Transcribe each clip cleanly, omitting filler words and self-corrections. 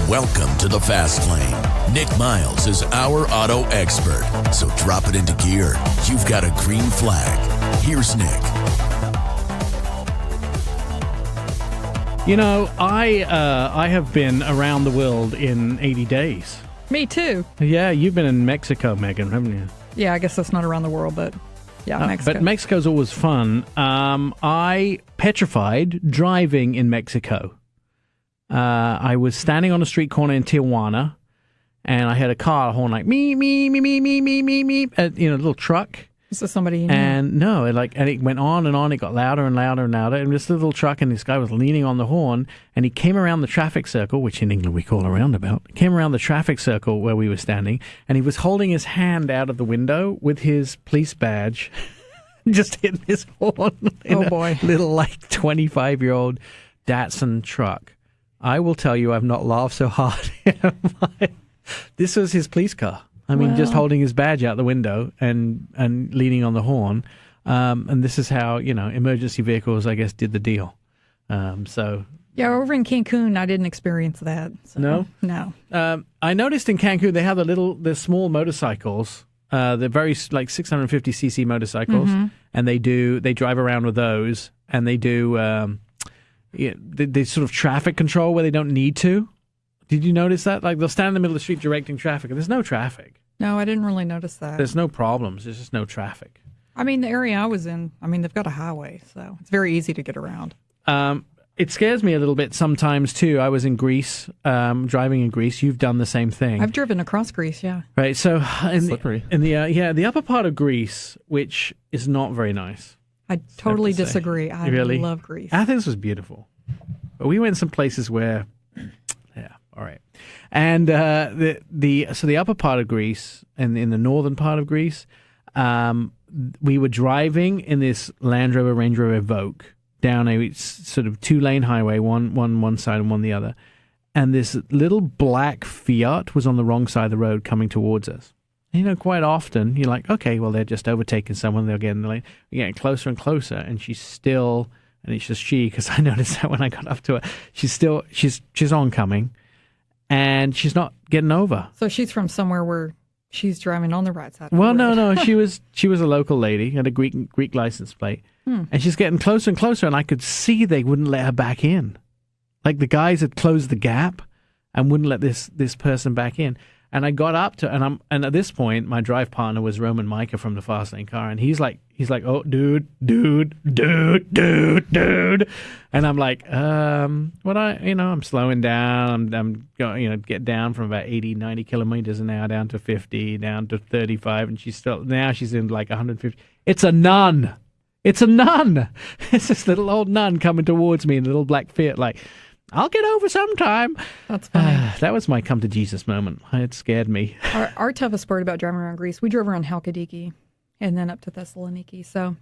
Welcome to the Fast Lane. Nik Miles is our auto expert, so drop it into gear. You've got a green flag. Here's Nik. You know, I have been around the world in 80 days. Me too. Yeah, you've been in Mexico, Megan, haven't you? Yeah, I guess that's not around the world, but yeah, Mexico. But Mexico's always fun. I petrified driving in Mexico. I was standing on a street corner in Tijuana, and I had a car horn like me, me, me, me, me, me, me, me, a little truck. Is this somebody you knew? And no, and it went on and on. It got louder and louder and louder. And this little truck, and this guy was leaning on the horn, and he came around the traffic circle, which in England we call a roundabout. Came around the traffic circle where we were standing, and he was holding his hand out of the window with his police badge, just hitting his horn. Oh boy! Little 25-year-old Datsun truck. I will tell you, I've not laughed so hard. This was his police car. I mean, just holding his badge out the window and leaning on the horn. And this is how, emergency vehicles, I guess, did the deal. Yeah, over in Cancun, I didn't experience that. So, no? No. I noticed in Cancun, they have the small motorcycles. They're very, 650cc motorcycles. Mm-hmm. And they drive around with those. And they do, they sort of traffic control where they don't need to. Did you notice that? Like, they'll stand in the middle of the street directing traffic, and there's no traffic. No, I didn't really notice that. There's no problems. There's just no traffic. I mean, the area I was in, they've got a highway, so it's very easy to get around. It scares me a little bit sometimes, too. I was in Greece, driving in Greece. You've done the same thing. I've driven across Greece, yeah. Right, so slippery. The upper part of Greece, which is not very nice. I totally disagree. I really love Greece. Athens was beautiful. But we went some places where... All right, and the upper part of Greece and in the northern part of Greece, we were driving in this Range Rover Evoque down a sort of 2-lane highway, one side and one the other, and this little black Fiat was on the wrong side of the road coming towards us. Quite often you're like, okay, well, they're just overtaking someone, they'll get in the lane. We're getting closer and closer, and she's still, and it's just because I noticed that when I got up to her, she's oncoming. And she's not getting over. So she's from somewhere where she's driving on the right side. Well, no, she was a local lady, had a Greek license plate, and she's getting closer and closer. And I could see they wouldn't let her back in. Like the guys had closed the gap and wouldn't let this person back in. And I got up to, and at this point, my drive partner was Roman Micah from the Fast Lane car, and he's like, oh, dude, and I'm like, I'm slowing down, I'm going, get down from about 80, 90 kilometers an hour down to 50, down to 35, and she's in like 150. It's a nun. It's this little old nun coming towards me in a little black Fiat, like, I'll get over sometime. That's funny. That was my come to Jesus moment. It scared me. Our toughest part about driving around Greece, we drove around Halkidiki and then up to Thessaloniki. So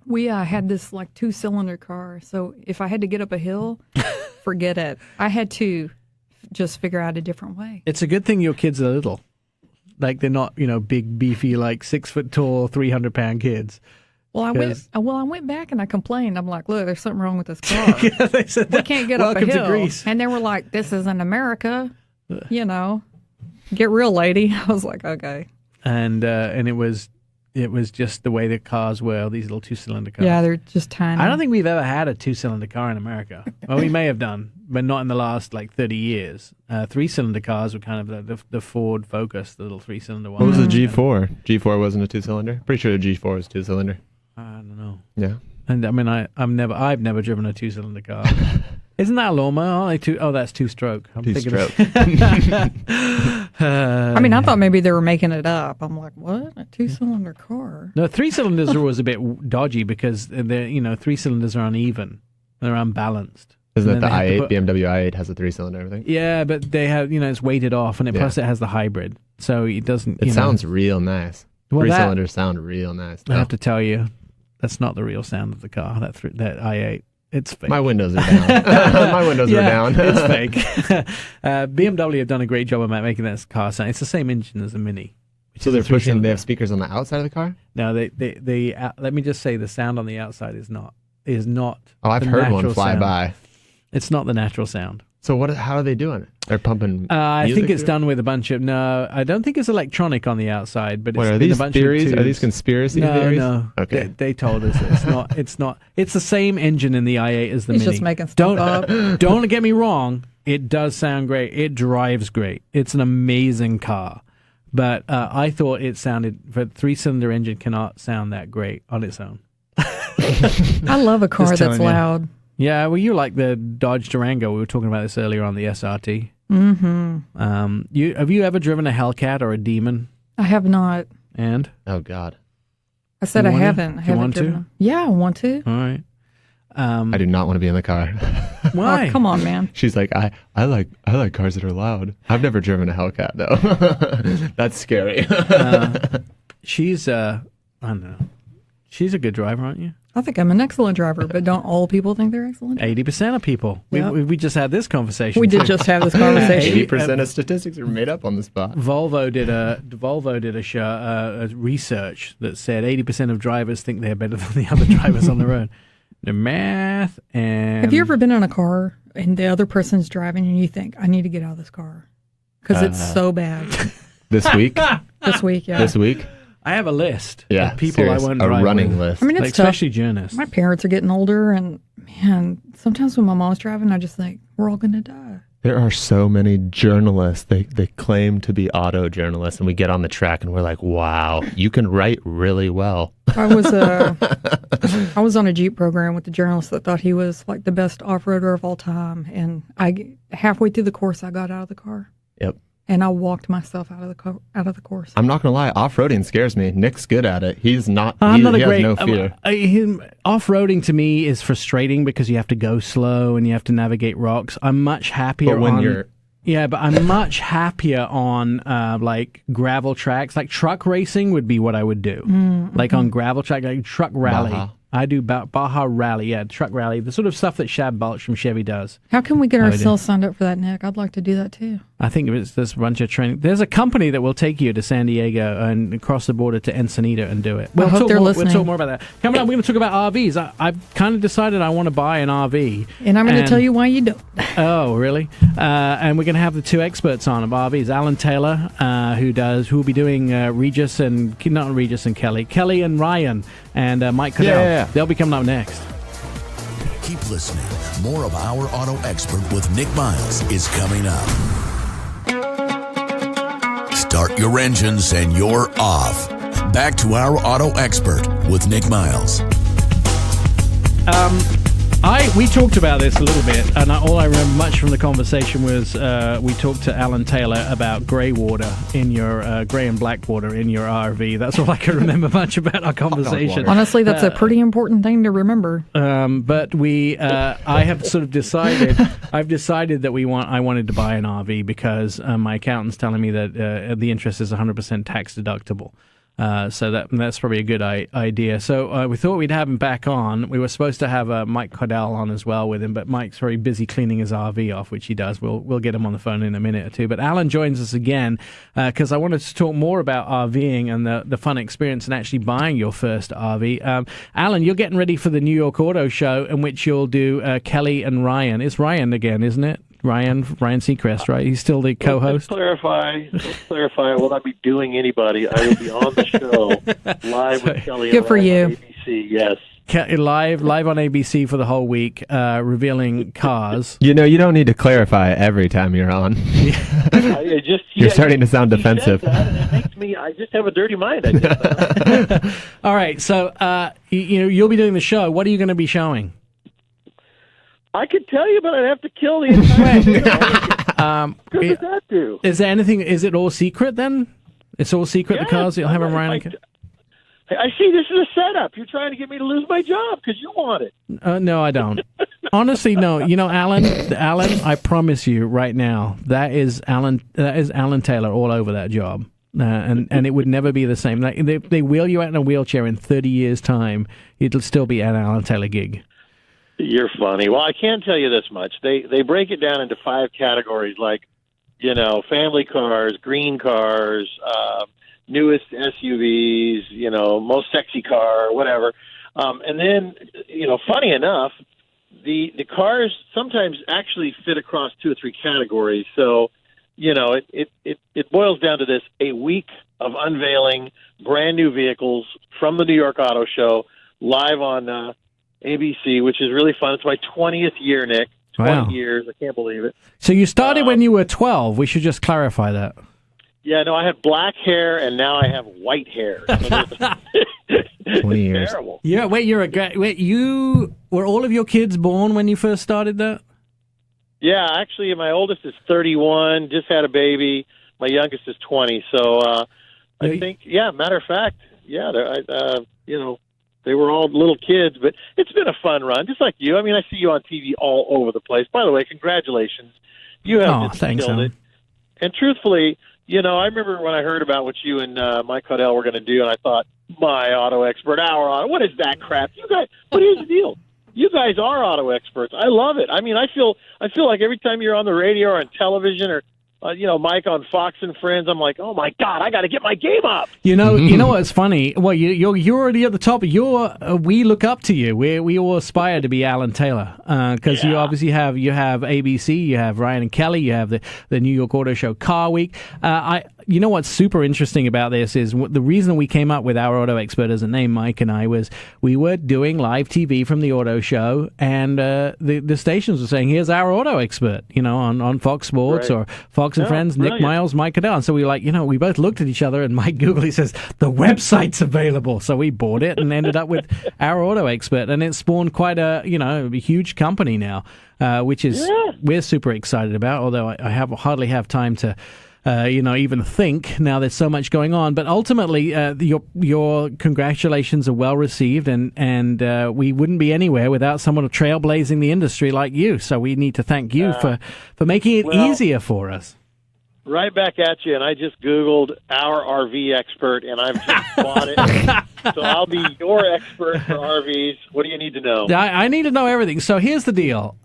we had this 2-cylinder car. So if I had to get up a hill, forget it. I had to just figure out a different way. It's a good thing your kids are little. Like they're not, big, beefy, 6 foot tall, 300-pound kids. Well, I went back and I complained. I'm like, look, there's something wrong with this car. Yeah, they said we can't get up a hill. Welcome to Greece. And they were like, this isn't America. Get real, lady. I was like, okay. And it was just the way the cars were, these little 2-cylinder cars. Yeah, they're just tiny. I don't think we've ever had a 2-cylinder car in America. Well, we may have done, but not in the last 30 years. 3-cylinder cars were kind of the Ford Focus, the little 3-cylinder one. What was the G4? G4 wasn't a 2-cylinder? Pretty sure the G4 was 2-cylinder. I don't know. Yeah. And I've never driven a 2-cylinder car. Isn't that a lawnmower? That's 2-stroke. Two-stroke. I thought maybe they were making it up. I'm like, what? A 2-cylinder car? No, 3-cylinders was a bit dodgy because they're 3-cylinders are uneven. They're unbalanced. Isn't that the i8? BMW i8 has a 3-cylinder, everything. Yeah, but they have, it's weighted off, and plus it has the hybrid, so it doesn't. It sounds real nice. Well, 3-cylinders sound real nice. I have to tell you, that's not the real sound of the car. That i8. It's fake. My windows are down. My windows are down. It's fake. BMW have done a great job of making that car sound. It's the same engine as a Mini. So they're pushing. They have speakers on the outside of the car. No, they let me just say the sound on the outside is not. Oh, I've heard one fly by. It's not the natural sound. So how are they doing it? They're pumping. I music think it's through it? done with a bunch of. No, I don't think it's electronic on the outside. But What it's are been these a bunch theories? of tubes. Are these conspiracy theories? No. Okay. They told us it's not. It's not. It's the same engine in the i8 as the He's Mini. just making stuff up. Don't get me wrong. It does sound great. It drives great. It's an amazing car. But I thought it sounded, for a 3-cylinder engine cannot sound that great on its own. I love a car Just that's telling you. loud. Yeah, well, you like the Dodge Durango. We were talking about this earlier on the SRT. Mm-hmm. Have you ever driven a Hellcat or a Demon? I have not. And? Oh God. I said You I wanna? haven't. I You haven't want driven to? them. Yeah, I want to. All right. I do not want to be in the car. Why? Oh, come on, man. She's like, I like cars that are loud. I've never driven a Hellcat though. That's scary. She's, I don't know. She's a good driver, aren't you? I think I'm an excellent driver, but don't all people think they're excellent? 80% of people. Yeah. We just had this conversation. We did just have this conversation. 80% of statistics are made up on the spot. Volvo did a show, a research that said 80% of drivers think they're better than the other drivers on the road. The math and Have you ever been in a car and the other person's driving and you think, I need to get out of this car? Because it's so bad. This week? This week, yeah. This week? I have a list Yeah. of people serious. I won't a drive running with. list. I mean, it's Like, tough. especially journeys. My parents are getting older, and man, sometimes when my mom's driving, I just think, we're all going to die. There are so many journalists. They claim to be auto journalists, and we get on the track and we're like, wow, you can write really well. I was on a Jeep program with the journalist that thought he was like the best off-roader of all time, and halfway through the course, I got out of the car. Yep. And I walked myself out of the course. I'm not going to lie, off-roading scares me. Nick's good at it. He's not, I'm not a he has great no fear. Off-roading to me is frustrating because you have to go slow and you have to navigate rocks. I'm much happier But when on you're... yeah, but I'm much happier on like gravel tracks. Like truck racing would be what I would do. Like on gravel track, like truck rally. Baja. I do Baja Rally, yeah, truck rally, the sort of stuff that Shab Balch from Chevy does. How can we get I do. ourselves signed up for that, Nick? I'd like to do that too. I think there's a bunch of training. There's a company that will take you to San Diego and across the border to Ensenada and do it. I hope they're We'll listening. talk more about that. Coming up, we're going to talk about RVs. I've kind of decided I want to buy an RV. And I'm going to tell you why you don't. Oh, really? And we're going to have the two experts on of RVs. Alan Taylor, who will be doing Regis and Kelly and Ryan, and Mike Cadell. Yeah. They'll be coming up next. Keep listening. More of Our Auto Expert with Nik Miles is coming up. Start your engines and you're off. Back to Our Auto Expert with Nik Miles. We talked about this a little bit, and all I remember much from the conversation was we talked to Alan Taylor about grey water in your grey and black water in your RV. That's all I can remember much about our conversation. Honestly, that's a pretty important thing to remember. But I have sort of decided. I've decided that I wanted to buy an RV because my accountant's telling me that the interest is 100% tax deductible. So that's probably a good idea. So we thought we'd have him back on. We were supposed to have Mike Cadell on as well with him, but Mike's very busy cleaning his RV off, which he does. We'll get him on the phone in a minute or two. But Alan joins us again because I wanted to talk more about RVing and the fun experience in actually buying your first RV. Alan, you're getting ready for the New York Auto Show in which you'll do Kelly and Ryan. It's Ryan again, isn't it? Ryan Seacrest, right? He's still the co-host. Let's clarify. I will not be doing anybody. I will be on the show live with Kelly. Good for you. On ABC, yes. Live on ABC for the whole week, revealing cars. You don't need to clarify every time you're on. You're starting to sound defensive. It makes me. I just have a dirty mind. I guess. All right, so you'll be doing the show. What are you going to be showing? I could tell you, but I'd have to kill the entire show. What does that do? Is there anything? Is it all secret then? It's all secret. The cars you'll have them Ryan. I see this is a setup. You're trying to get me to lose my job because you want it. No, I don't. Honestly, no. Alan, I promise you right now, that is Alan Taylor all over that job. And it would never be the same. Like, they wheel you out in a wheelchair in 30 years' time, it'll still be an Alan Taylor gig. You're funny. Well, I can tell you this much. They break it down into 5 categories, like, family cars, green cars, newest SUVs, most sexy car, whatever. And then, funny enough, the cars sometimes actually fit across 2 or 3 categories. So, it boils down to this: a week of unveiling brand new vehicles from the New York Auto Show live on ABC, which is really fun. It's my 20th year, Nick. 20 years. I can't believe it. So you started when you were 12. We should just clarify that. Yeah, no, I had black hair, and now I have white hair. So 20 years. Terrible. Yeah, you were all of your kids born when you first started that? Yeah, actually, my oldest is 31, just had a baby. My youngest is 20. So I think, matter of fact, they were all little kids, but it's been a fun run, just like you. I mean, I see you on TV all over the place. By the way, congratulations. You have thanks, killed it. And truthfully, I remember when I heard about what you and Mike Caudell were going to do, and I thought, my auto expert, our auto, what is that crap? You guys, but here's the deal. You guys are auto experts. I love it. I mean, I feel like every time you're on the radio or on television or Mike on Fox and Friends, I'm like, oh my God, I got to get my game up. You know what's funny? Well, you're already at the top. We look up to you. We all aspire to be Alan Taylor because you obviously have ABC, you have Ryan and Kelly, you have the New York Auto Show Car Week. You know what's super interesting about this is the reason we came up with our auto expert as a name, Mike and I, was we were doing live TV from the auto show, and the stations were saying, here's our auto expert, on Fox Sports or Fox and Friends, brilliant. Nik Miles, Mike Caudell. And so we were like, we both looked at each other, and Mike Googley says, the website's available. So we bought it and ended up with our auto expert, and it spawned quite a huge company now, which is we're super excited about, although I hardly have time to even think now. There's so much going on, but ultimately, your congratulations are well received, and we wouldn't be anywhere without someone trailblazing the industry like you. So we need to thank you for making it easier for us. Right back at you, and I just Googled our RV expert, and I've just bought it. So I'll be your expert for RVs. What do you need to know? I need to know everything. So here's the deal.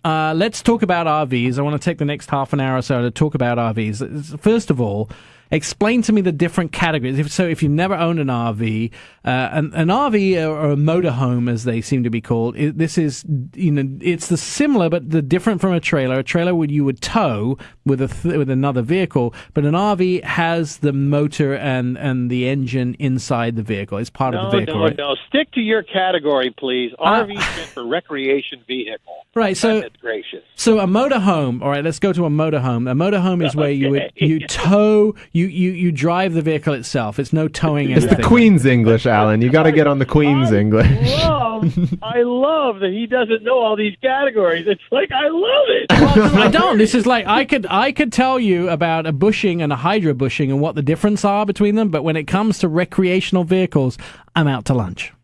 Let's talk about RVs. I want to take the next half an hour or so to talk about RVs. First of all, explain to me the different categories. So if you've never owned an RV, an RV or a motorhome, as they seem to be called, this is, it's the similar but the different from a trailer. A trailer you would tow with another vehicle, but an RV has the motor and the engine inside the vehicle. It's part of the vehicle, right? No. Stick to your category, please. RV stands for recreation vehicle. Right. So that's gracious. So a motorhome. All right, let's go to a motorhome. A motorhome is where you tow. You drive the vehicle itself. It's no towing anything. It's the Queen's English, Alan. You got to get on the Queen's English. I love that he doesn't know all these categories. It's like, I love it. Well, I don't. This is like I could tell you about a bushing and a hydro bushing and what the difference are between them, but when it comes to recreational vehicles, I'm out to lunch.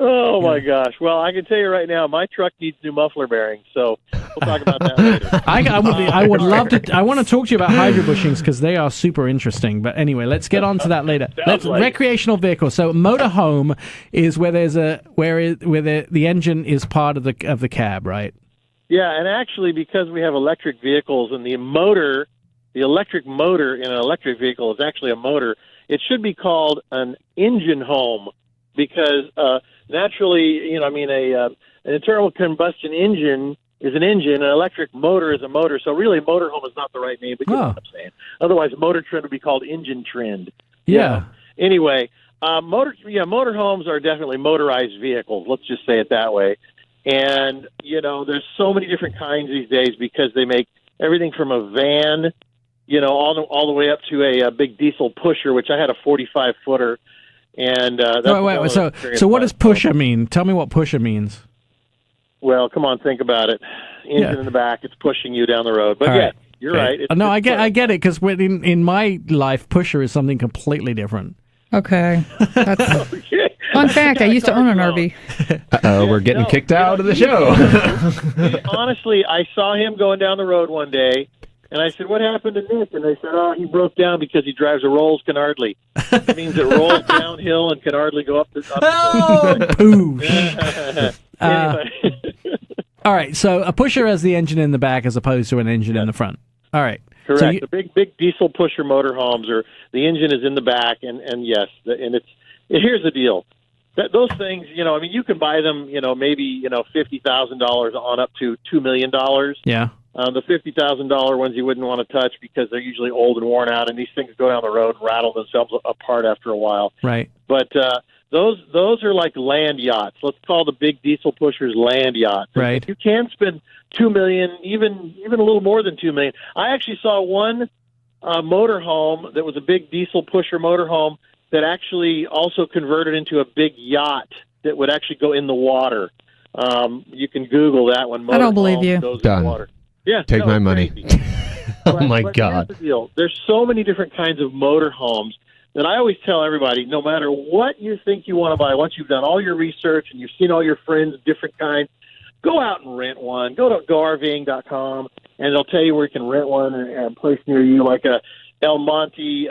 Oh, my gosh. Well, I can tell you right now, my truck needs new muffler bearings, so we'll talk about that later. I would love to. I want to talk to you about hydro bushings because they are super interesting. But anyway, let's get on to that later. Recreational vehicles. So motorhome is where there's the engine is part of the cab, right? Yeah, and actually, because we have electric vehicles and the electric motor in an electric vehicle is actually a motor, it should be called an engine home because naturally, an internal combustion engine is an engine, an electric motor is a motor. So really, motorhome is not the right name, but you know what I'm saying. Otherwise, motor trend would be called engine trend. Yeah. Anyway, motorhomes are definitely motorized vehicles. Let's just say it that way. And there's so many different kinds these days because they make everything from a van, all the way up to a big diesel pusher, which I had a 45-footer. And so what does pusher mean? Tell me what pusher means. Well, come on, think about it. Engine in the back, it's pushing you down the road. But you're right. I get it because in my life, pusher is something completely different. Okay. Fun fact, I used to own an RV. Uh-oh, we're getting kicked out of the show. Honestly, I saw him going down the road one day, and I said, what happened to Nick? And they said, he broke down because he drives a Rolls Canardly. It means it rolls downhill and can hardly go up the All right, so a pusher has the engine in the back as opposed to an engine in the front. All right. Correct. So the big diesel pusher motorhomes, or the engine is in the back, and yes, and here's the deal. those things, I mean, you can buy them, maybe $50,000 on up to $2 million. Yeah. The $50,000 ones you wouldn't want to touch because they're usually old and worn out, and these things go down the road and rattle themselves apart after a while. Right. But those are like land yachts. Let's call the big diesel pushers land yachts. Right. You can spend $2 million, even a little more than $2 million. I actually saw one motorhome that was a big diesel pusher motorhome that actually also converted into a big yacht that would actually go in the water. You can Google that one. I don't believe you. Goes Done. in the water. Yeah, Take my money. Oh my but God. here's the deal. There's so many different kinds of motorhomes that I always tell everybody, no matter what you think you want to buy, once you've done all your research and you've seen all your friends, different kinds, go out and rent one. Go to GoRVing.com, and they'll tell you where you can rent one and place near you, like a El Monte,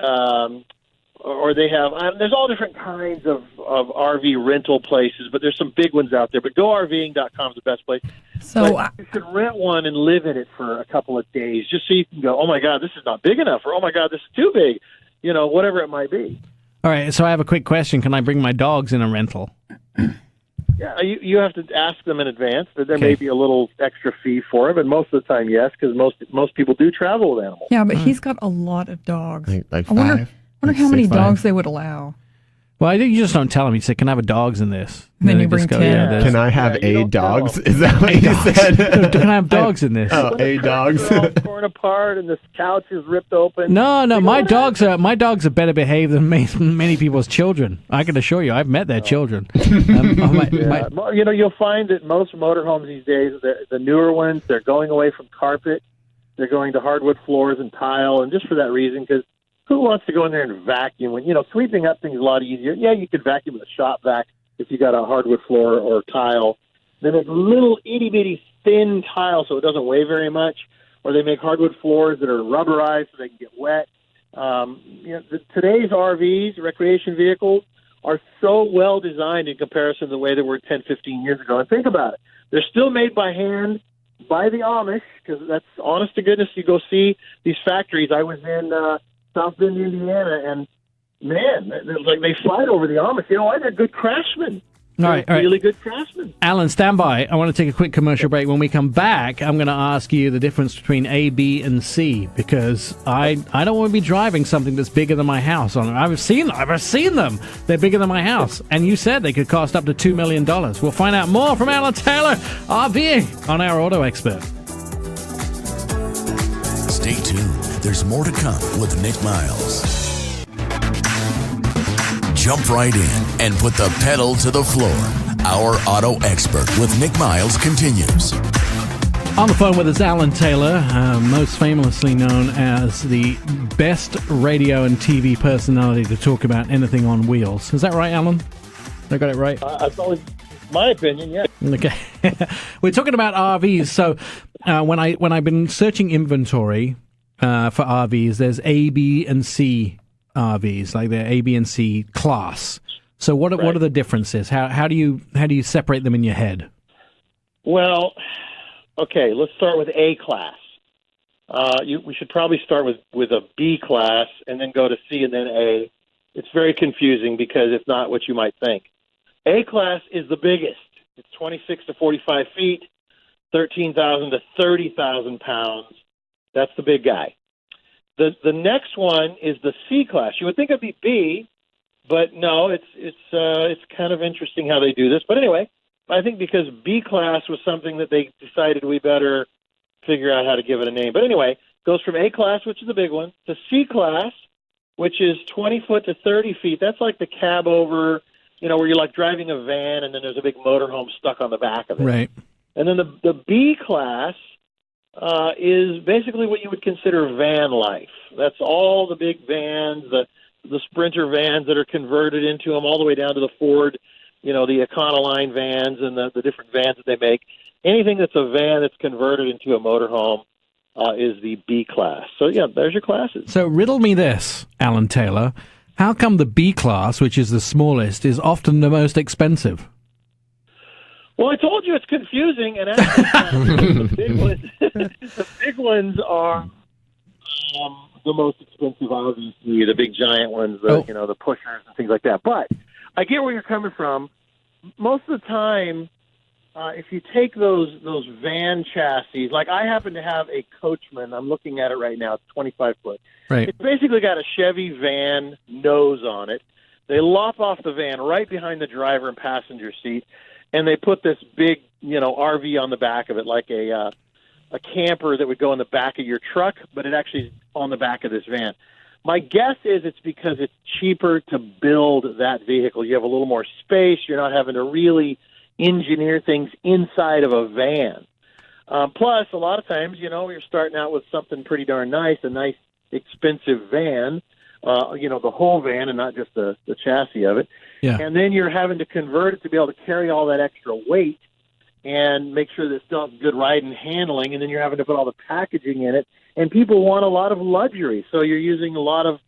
or they have, there's all different kinds of RV rental places, but there's some big ones out there. But GoRVing.com is the best place. So but you could rent one and live in it for a couple of days, just so you can go, oh my God, this is not big enough, or oh my God, this is too big, whatever it might be. All right, so I have a quick question. Can I bring my dogs in a rental? Yeah, you have to ask them in advance. There may be a little extra fee for it, but most of the time, yes, because most people do travel with animals. yeah, but he's got a lot of dogs. Like I wonder five? how Like many 6'5"? dogs they would allow. Well, I think you just don't tell them. You say, can I have a dogs in this? And then they you bring just go, 10. yeah, there's- Can I have Yeah, you a don't tell dogs? them. Is that what you said? Can I have dogs in this? Oh, a dogs. They're all torn apart, and this couch is ripped open. No, They my go, dogs are better behaved than many people's children. I can assure you, I've met their children. You'll find that most motorhomes these days, the newer ones, they're going away from carpet. They're going to hardwood floors and tile, and just for that reason, because who wants to go in there and vacuum? When sweeping up things is a lot easier. Yeah, you could vacuum with a shop vac if you got a hardwood floor or tile. Then it's little itty bitty thin tile, so it doesn't weigh very much. Or they make hardwood floors that are rubberized so they can get wet. Today's RVs, recreation vehicles, are so well designed in comparison to the way they were 10, 15 years ago. And think about it. They're still made by hand by the Amish, because that's honest to goodness. You go see these factories. I was in South Bend, Indiana, and man, they fight over the Amish. You know why? They're good craftsmen. All right. Really good craftsmen. Alan, stand by. I want to take a quick commercial break. When we come back, I'm going to ask you the difference between A, B, and C, because I don't want to be driving something that's bigger than my house. I've seen them. They're bigger than my house. And you said they could cost up to $2 million. We'll find out more from Alan Taylor, RVing, on our Auto Expert. Stay tuned. There's more to come with Nik Miles. Jump right in and put the pedal to the floor. Our Auto Expert with Nik Miles continues. On the phone with us, Alan Taylor, most famously known as the best radio and TV personality to talk about anything on wheels. Is that right, Alan? I got it right? That's always my opinion, yeah. Okay. We're talking about RVs. So when I've been searching inventory for RVs, there's A, B, and C RVs, like they're A, B, and C class. So what are the differences? How do you separate them in your head? Well, okay, let's start with A class. We should probably start with a B class and then go to C and then A. It's very confusing because it's not what you might think. A class is the biggest. It's 26 to 45 feet, 13,000 to 30,000 pounds. That's the big guy. The next one is the C class. You would think it'd be B, but no, it's kind of interesting how they do this. But anyway, I think because B class was something that they decided we better figure out how to give it a name. But anyway, it goes from A class, which is the big one, to C class, which is 20 foot to 30 feet. That's like the cab over, where you're like driving a van and then there's a big motorhome stuck on the back of it. Right. And then the B class is basically what you would consider van life. That's all the big vans, the Sprinter vans that are converted into them, all the way down to the Ford, the Econoline vans and the different vans that they make. Anything that's a van that's converted into a motorhome is the B class. So, yeah, there's your classes. So riddle me this, Alan Taylor. How come the B class, which is the smallest, is often the most expensive? Well, I told you it's confusing, and actually, the big ones are the most expensive, obviously, the big giant ones, the pushers and things like that. But I get where you're coming from. most of the time, if you take those van chassis, like I happen to have a Coachman. I'm looking at it right now. It's 25 foot. Right. It's basically got a Chevy van nose on it. They lop off the van right behind the driver and passenger seat, and they put this big, RV on the back of it, like a camper that would go in the back of your truck, but it actually is on the back of this van. My guess is it's because it's cheaper to build that vehicle. You have a little more space. You're not having to really engineer things inside of a van. Plus, a lot of times, you're starting out with something pretty darn nice, a nice, expensive van, the whole van and not just the chassis of it. Yeah. And then you're having to convert it to be able to carry all that extra weight and make sure that it still has good ride and handling, and then you're having to put all the packaging in it. And people want a lot of luxury, so you're using a lot of,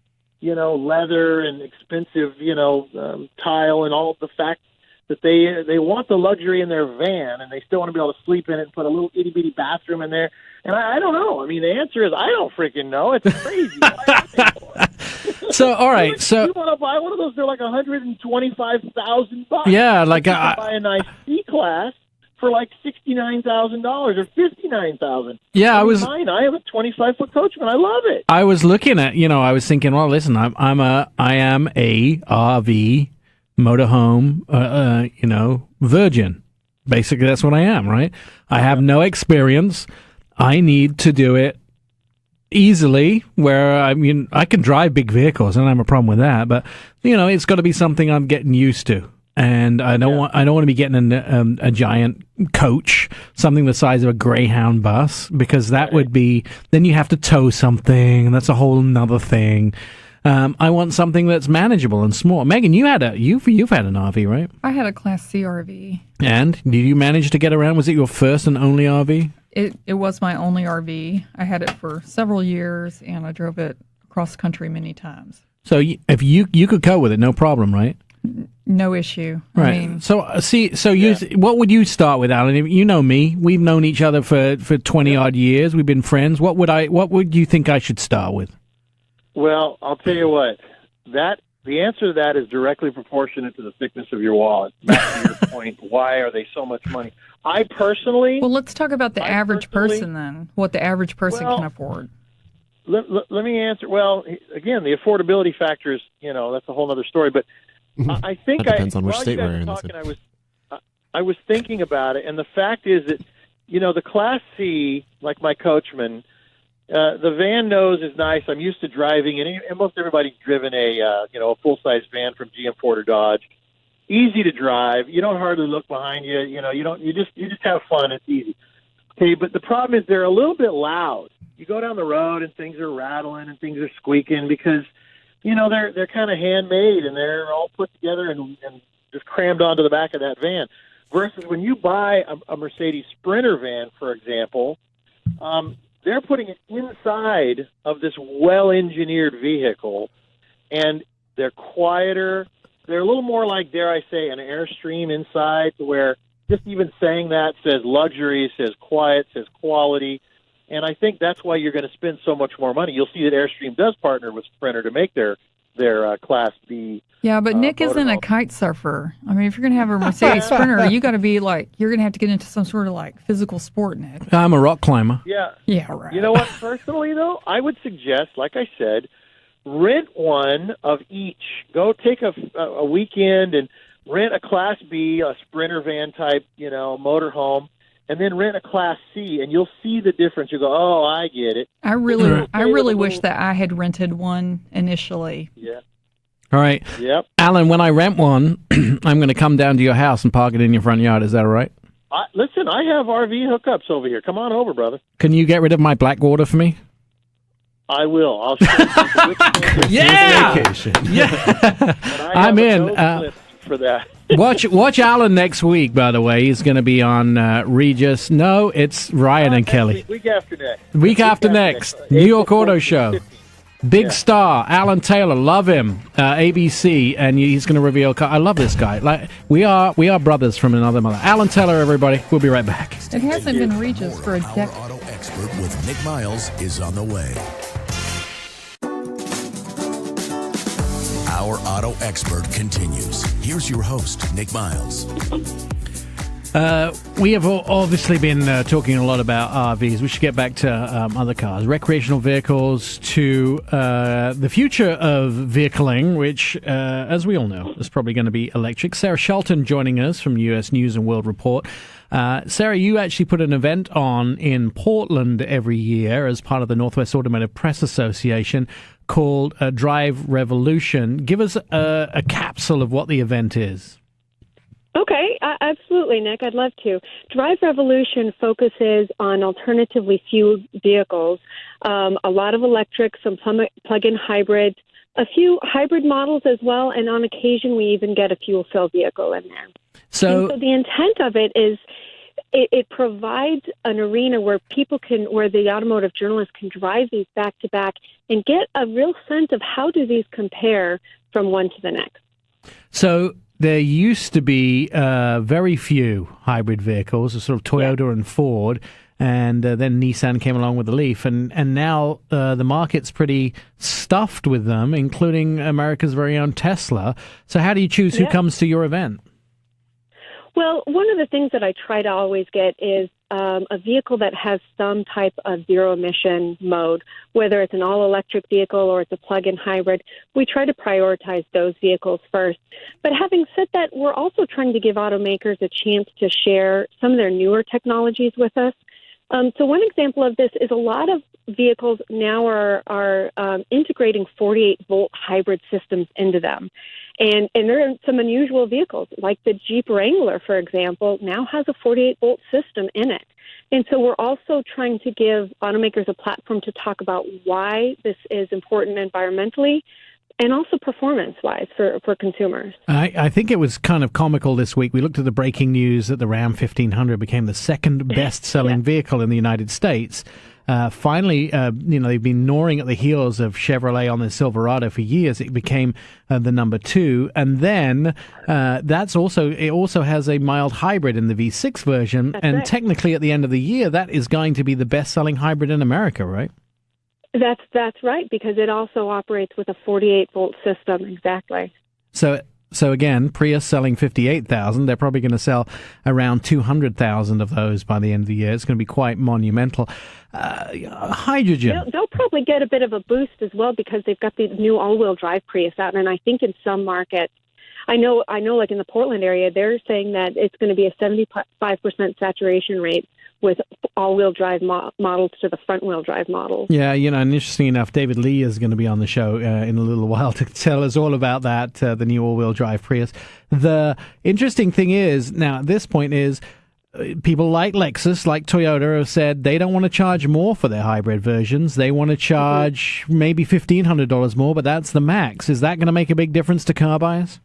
leather and expensive, tile and all of the fact that they want the luxury in their van, and they still want to be able to sleep in it and put a little itty-bitty bathroom in there. And I don't know. I mean, the answer is I don't freaking know. It's crazy. So, all right. So you want to buy one of those? They're like $125,000. Yeah, like you can buy a nice C-Class for like $69,000 or $59,000. Yeah, I was. Mine. I have a 25-foot Coachman. I love it. I was looking at. I was thinking. Well, listen, I am a RV motorhome, virgin. Basically, that's what I am, right? I have no experience. I need to do it easily, where I can drive big vehicles, and I don't have a problem with that. But it's got to be something I'm getting used to, and I don't want to be getting a giant coach, something the size of a Greyhound bus, because that would be then you have to tow something, and that's a whole nother thing. I want something that's manageable and small. Megan, you've had an RV, right? I had a Class C RV. And did you manage to get around? Was it your first and only RV? It was my only RV. I had it for several years, and I drove it across country many times. So if you could go with it, no problem, right? No issue. Right. I mean, what would you start with, Alan? You know me. We've known each other for 20 odd years. We've been friends. What would you think I should start with? Well, I'll tell you what. The answer to that is directly proportionate to the thickness of your wallet. Back to your point, why are they so much money? I personally... Well, let's talk about the average person then, what the average person can afford. Let me answer. Well, again, the affordability factor is, that's a whole other story. But I think that depends on which state we're in. I was thinking about it, and the fact is that, the Class C, like my Coachman, the van nose is nice. I'm used to driving, and most everybody's driven a full-size van from GM, Ford, or Dodge. Easy to drive. You don't hardly look behind you. You just have fun. It's easy. Okay, but the problem is they're a little bit loud. You go down the road and things are rattling and things are squeaking because, they're kind of handmade and they're all put together and just crammed onto the back of that van. Versus when you buy a Mercedes Sprinter van, for example, they're putting it inside of this well-engineered vehicle, and they're quieter. They're a little more like, dare I say, an Airstream inside, to where just even saying that says luxury, says quiet, says quality. And I think that's why you're going to spend so much more money. You'll see that Airstream does partner with Sprinter to make their Class B. Yeah, but Nick isn't a kite surfer. I mean, if you're going to have a Mercedes Sprinter, you got to be you're going to have to get into some sort of physical sport, Nick. I'm a rock climber. Yeah. Yeah, right. You know what? Personally, though, I would suggest, like I said, rent one of each. Go take a weekend and rent a Class B, a Sprinter van type, motorhome, and then rent a Class C, and you'll see the difference. You go, oh, I get it. I really wish that I had rented one initially. Yeah. All right. Yep. Alan, when I rent one, I'm going to come down to your house and park it in your front yard. Is that all right? Listen, I have RV hookups over here. Come on over, brother. Can you get rid of my Blackwater for me? I will. I'll show you which yeah! Vacation. Yeah! I'm in. For that. Watch Alan next week, by the way. He's going to be on Regis. No, it's Ryan and Kelly. Week after next. Week after next. New York Auto Show. Big star, Alan Taylor, love him, ABC, and he's going to reveal. I love this guy. We are brothers from another mother. Alan Taylor, everybody. We'll be right back. It hasn't been Regis for a decade. Our auto expert with Nik Miles is on the way. Our Auto Expert continues. Here's your host, Nik Miles. We have obviously been talking a lot about RVs. We should get back to other cars, recreational vehicles, to the future of vehicling, which, as we all know, is probably going to be electric. Sarah Shelton joining us from US News and World Report. Sarah, you actually put an event on in Portland every year as part of the Northwest Automotive Press Association called Drive Revolution. Give us a capsule of what the event is. Okay, absolutely, Nick. I'd love to. Drive Revolution focuses on alternatively fueled vehicles, a lot of electric, some plug-in hybrids, a few hybrid models as well, and on occasion we even get a fuel cell vehicle in there. So the intent of it is it provides an arena where where the automotive journalists can drive these back to back and get a real sense of how do these compare from one to the next. So there used to be very few hybrid vehicles, sort of Toyota and Ford, and then Nissan came along with the Leaf, and now the market's pretty stuffed with them, including America's very own Tesla. So how do you choose who comes to your event? Well, one of the things that I try to always get is a vehicle that has some type of zero-emission mode, whether it's an all-electric vehicle or it's a plug-in hybrid. We try to prioritize those vehicles first. But having said that, we're also trying to give automakers a chance to share some of their newer technologies with us. So one example of this is a lot of vehicles now are integrating 48-volt hybrid systems into them. And there are some unusual vehicles, like the Jeep Wrangler, for example, now has a 48-volt system in it. And so we're also trying to give automakers a platform to talk about why this is important environmentally and also performance-wise for consumers. I think it was kind of comical this week. We looked at the breaking news that the Ram 1500 became the second best-selling vehicle in the United States. Finally, they've been gnawing at the heels of Chevrolet on the Silverado for years. It became the number 2, and then it also has a mild hybrid in the V6 version. That's and right. Technically, at the end of the year, that is going to be the best-selling hybrid in America, right? That's right, because it also operates with a 48-volt system. Exactly. So again, Prius selling 58,000. They're probably going to sell around 200,000 of those by the end of the year. It's going to be quite monumental. Hydrogen. They'll probably get a bit of a boost as well because they've got the new all-wheel drive Prius out, and I think in some markets, I know, like in the Portland area, they're saying that it's going to be a 75% saturation rate with all-wheel drive models to the front-wheel drive models. Yeah, and interesting enough, David Lee is going to be on the show in a little while to tell us all about that, the new all-wheel drive Prius. The interesting thing is, now at this point is, people like Lexus, like Toyota, have said they don't want to charge more for their hybrid versions. They want to charge maybe $1,500 more, but that's the max. Is that going to make a big difference to car buyers?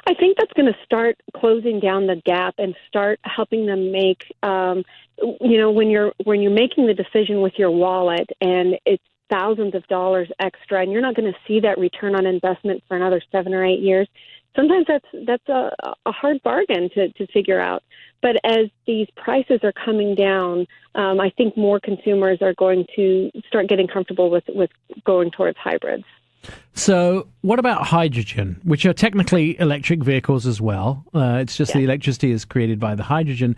I think that's going to start closing down the gap and start helping them make, when you're making the decision with your wallet and it's thousands of dollars extra and you're not going to see that return on investment for another 7 or 8 years. Sometimes that's a hard bargain to figure out. But as these prices are coming down, I think more consumers are going to start getting comfortable with going towards hybrids. So what about hydrogen, which are technically electric vehicles as well? It's just the electricity is created by the hydrogen.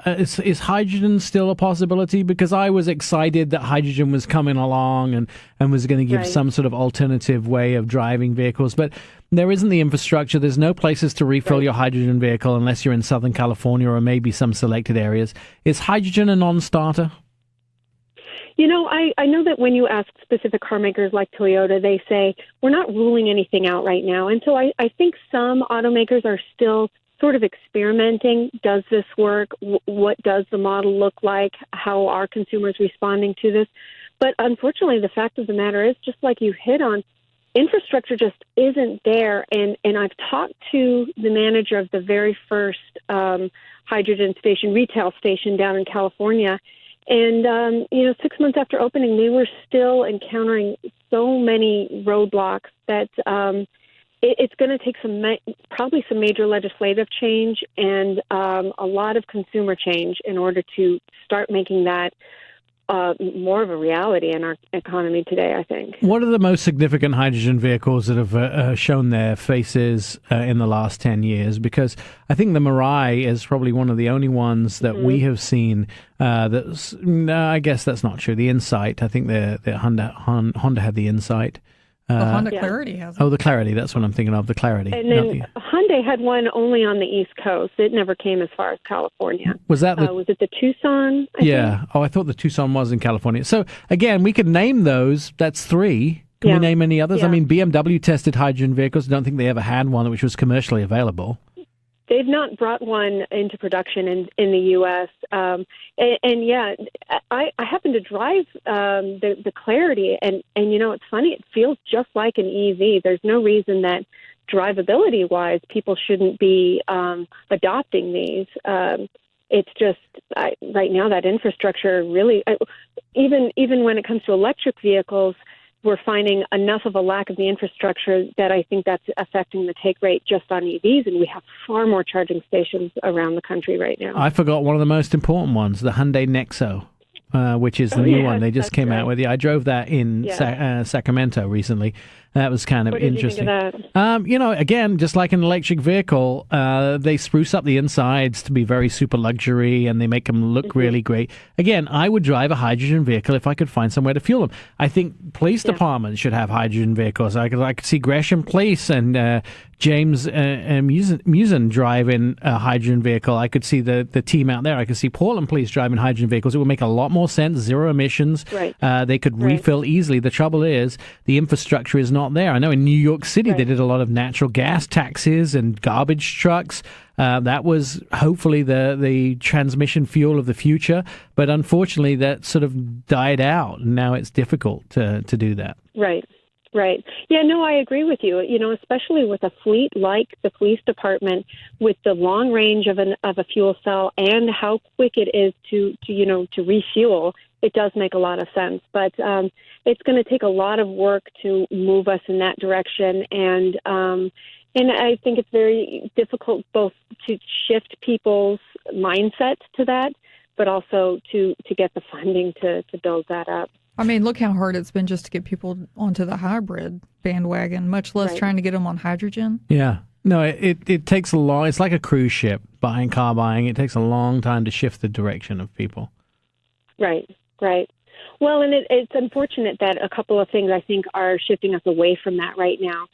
Is hydrogen still a possibility? Because I was excited that hydrogen was coming along and was going to give some sort of alternative way of driving vehicles. But there isn't the infrastructure. There's no places to refill your hydrogen vehicle unless you're in Southern California or maybe some selected areas. Is hydrogen a non-starter? I know that when you ask specific car makers like Toyota, they say, we're not ruling anything out right now. And so I think some automakers are still sort of experimenting. Does this work? What does the model look like? How are consumers responding to this? But unfortunately, the fact of the matter is, just like you hit on, infrastructure just isn't there. And I've talked to the manager of the very first hydrogen station, retail station down in California. And, 6 months after opening, they were still encountering so many roadblocks that it's going to take probably some major legislative change and a lot of consumer change in order to start making that more of a reality in our economy today, I think. What are the most significant hydrogen vehicles that have shown their faces in the last 10 years? Because I think the Mirai is probably one of the only ones that we have seen that's, no, I guess that's not true. The Insight, I think the Honda had the Insight. The Honda Clarity has it. Oh, the Clarity. That's what I'm thinking of, the Clarity. And then Hyundai had one only on the East Coast. It never came as far as California. Was that was it the Tucson? I think? Oh, I thought the Tucson was in California. So, again, we could name those. That's 3. Can we name any others? Yeah. I mean, BMW tested hydrogen vehicles. I don't think they ever had one which was commercially available. They've not brought one into production in the U.S. I happen to drive the Clarity, and it's funny. It feels just like an EV. There's no reason that drivability-wise people shouldn't be adopting these. It's just right now that infrastructure really, even when it comes to electric vehicles, we're finding enough of a lack of the infrastructure that I think that's affecting the take rate just on EVs, and we have far more charging stations around the country right now. I forgot one of the most important ones, the Hyundai Nexo, which is the new one they just came out with. I drove that in Sacramento recently. That was kind of interesting. What did you think of that? Again, just like an electric vehicle, they spruce up the insides to be very super luxury, and they make them look really great. Again, I would drive a hydrogen vehicle if I could find somewhere to fuel them. I think police departments should have hydrogen vehicles. I could see Gresham Police and James Musen driving a hydrogen vehicle. I could see the team out there. I could see Portland Police driving hydrogen vehicles. It would make a lot more sense. Zero emissions. Right. They could refill easily. The trouble is the infrastructure is not there. I know in New York City they did a lot of natural gas taxis and garbage trucks. That was hopefully the transmission fuel of the future, but unfortunately that sort of died out, and now it's difficult to do that. Right. Yeah, no, I agree with you. Especially with a fleet like the police department, with the long range of a fuel cell and how quick it is to refuel, it does make a lot of sense. But it's going to take a lot of work to move us in that direction, and I think it's very difficult both to shift people's mindset to that, but also to get the funding to build that up. I mean, look how hard it's been just to get people onto the hybrid bandwagon, much less trying to get them on hydrogen. Yeah. No, it takes a long, it's like a cruise ship, car buying. It takes a long time to shift the direction of people. Right. Well, and it's unfortunate that a couple of things I think are shifting us away from that right now.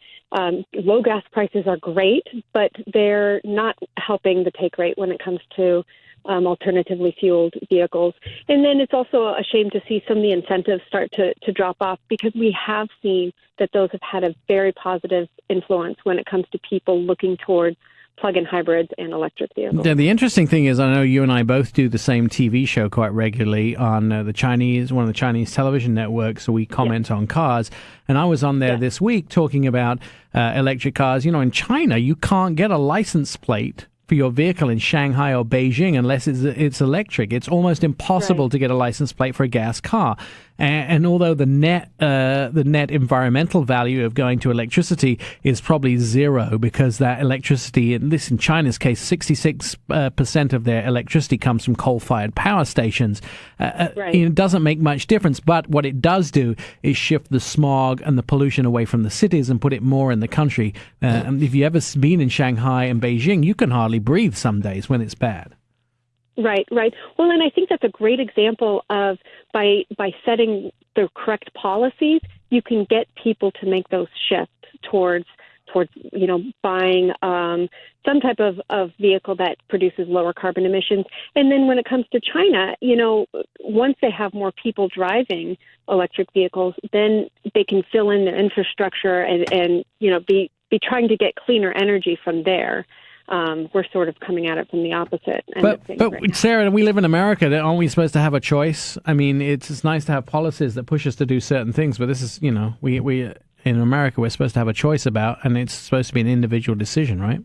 Low gas prices are great, but they're not helping the take rate when it comes to alternatively fueled vehicles. And then it's also a shame to see some of the incentives start to drop off, because we have seen that those have had a very positive influence when it comes to people looking towards plug-in hybrids and electric vehicles. The interesting thing is, I know you and I both do the same TV show quite regularly on one of the Chinese television networks, so we comment on cars. And I was on there this week talking about electric cars. In China, you can't get a license plate for your vehicle in Shanghai or Beijing unless it's electric. It's almost impossible to get a license plate for a gas car. And although the net environmental value of going to electricity is probably zero, because that electricity, in China's case, 66% of their electricity comes from coal-fired power stations. It doesn't make much difference, but what it does do is shift the smog and the pollution away from the cities and put it more in the country. And if you've ever been in Shanghai and Beijing, you can hardly breathe some days when it's bad. Right. Well, and I think that's a great example of by setting the correct policies, you can get people to make those shifts towards buying some type of vehicle that produces lower carbon emissions. And then when it comes to China, once they have more people driving electric vehicles, then they can fill in their infrastructure and be trying to get cleaner energy from there. We're sort of coming at it from the opposite end of things. But right, Sarah, we live in America. Aren't we supposed to have a choice? I mean, it's nice to have policies that push us to do certain things, but this is, we in America, we're supposed to have a choice about, and it's supposed to be an individual decision, right?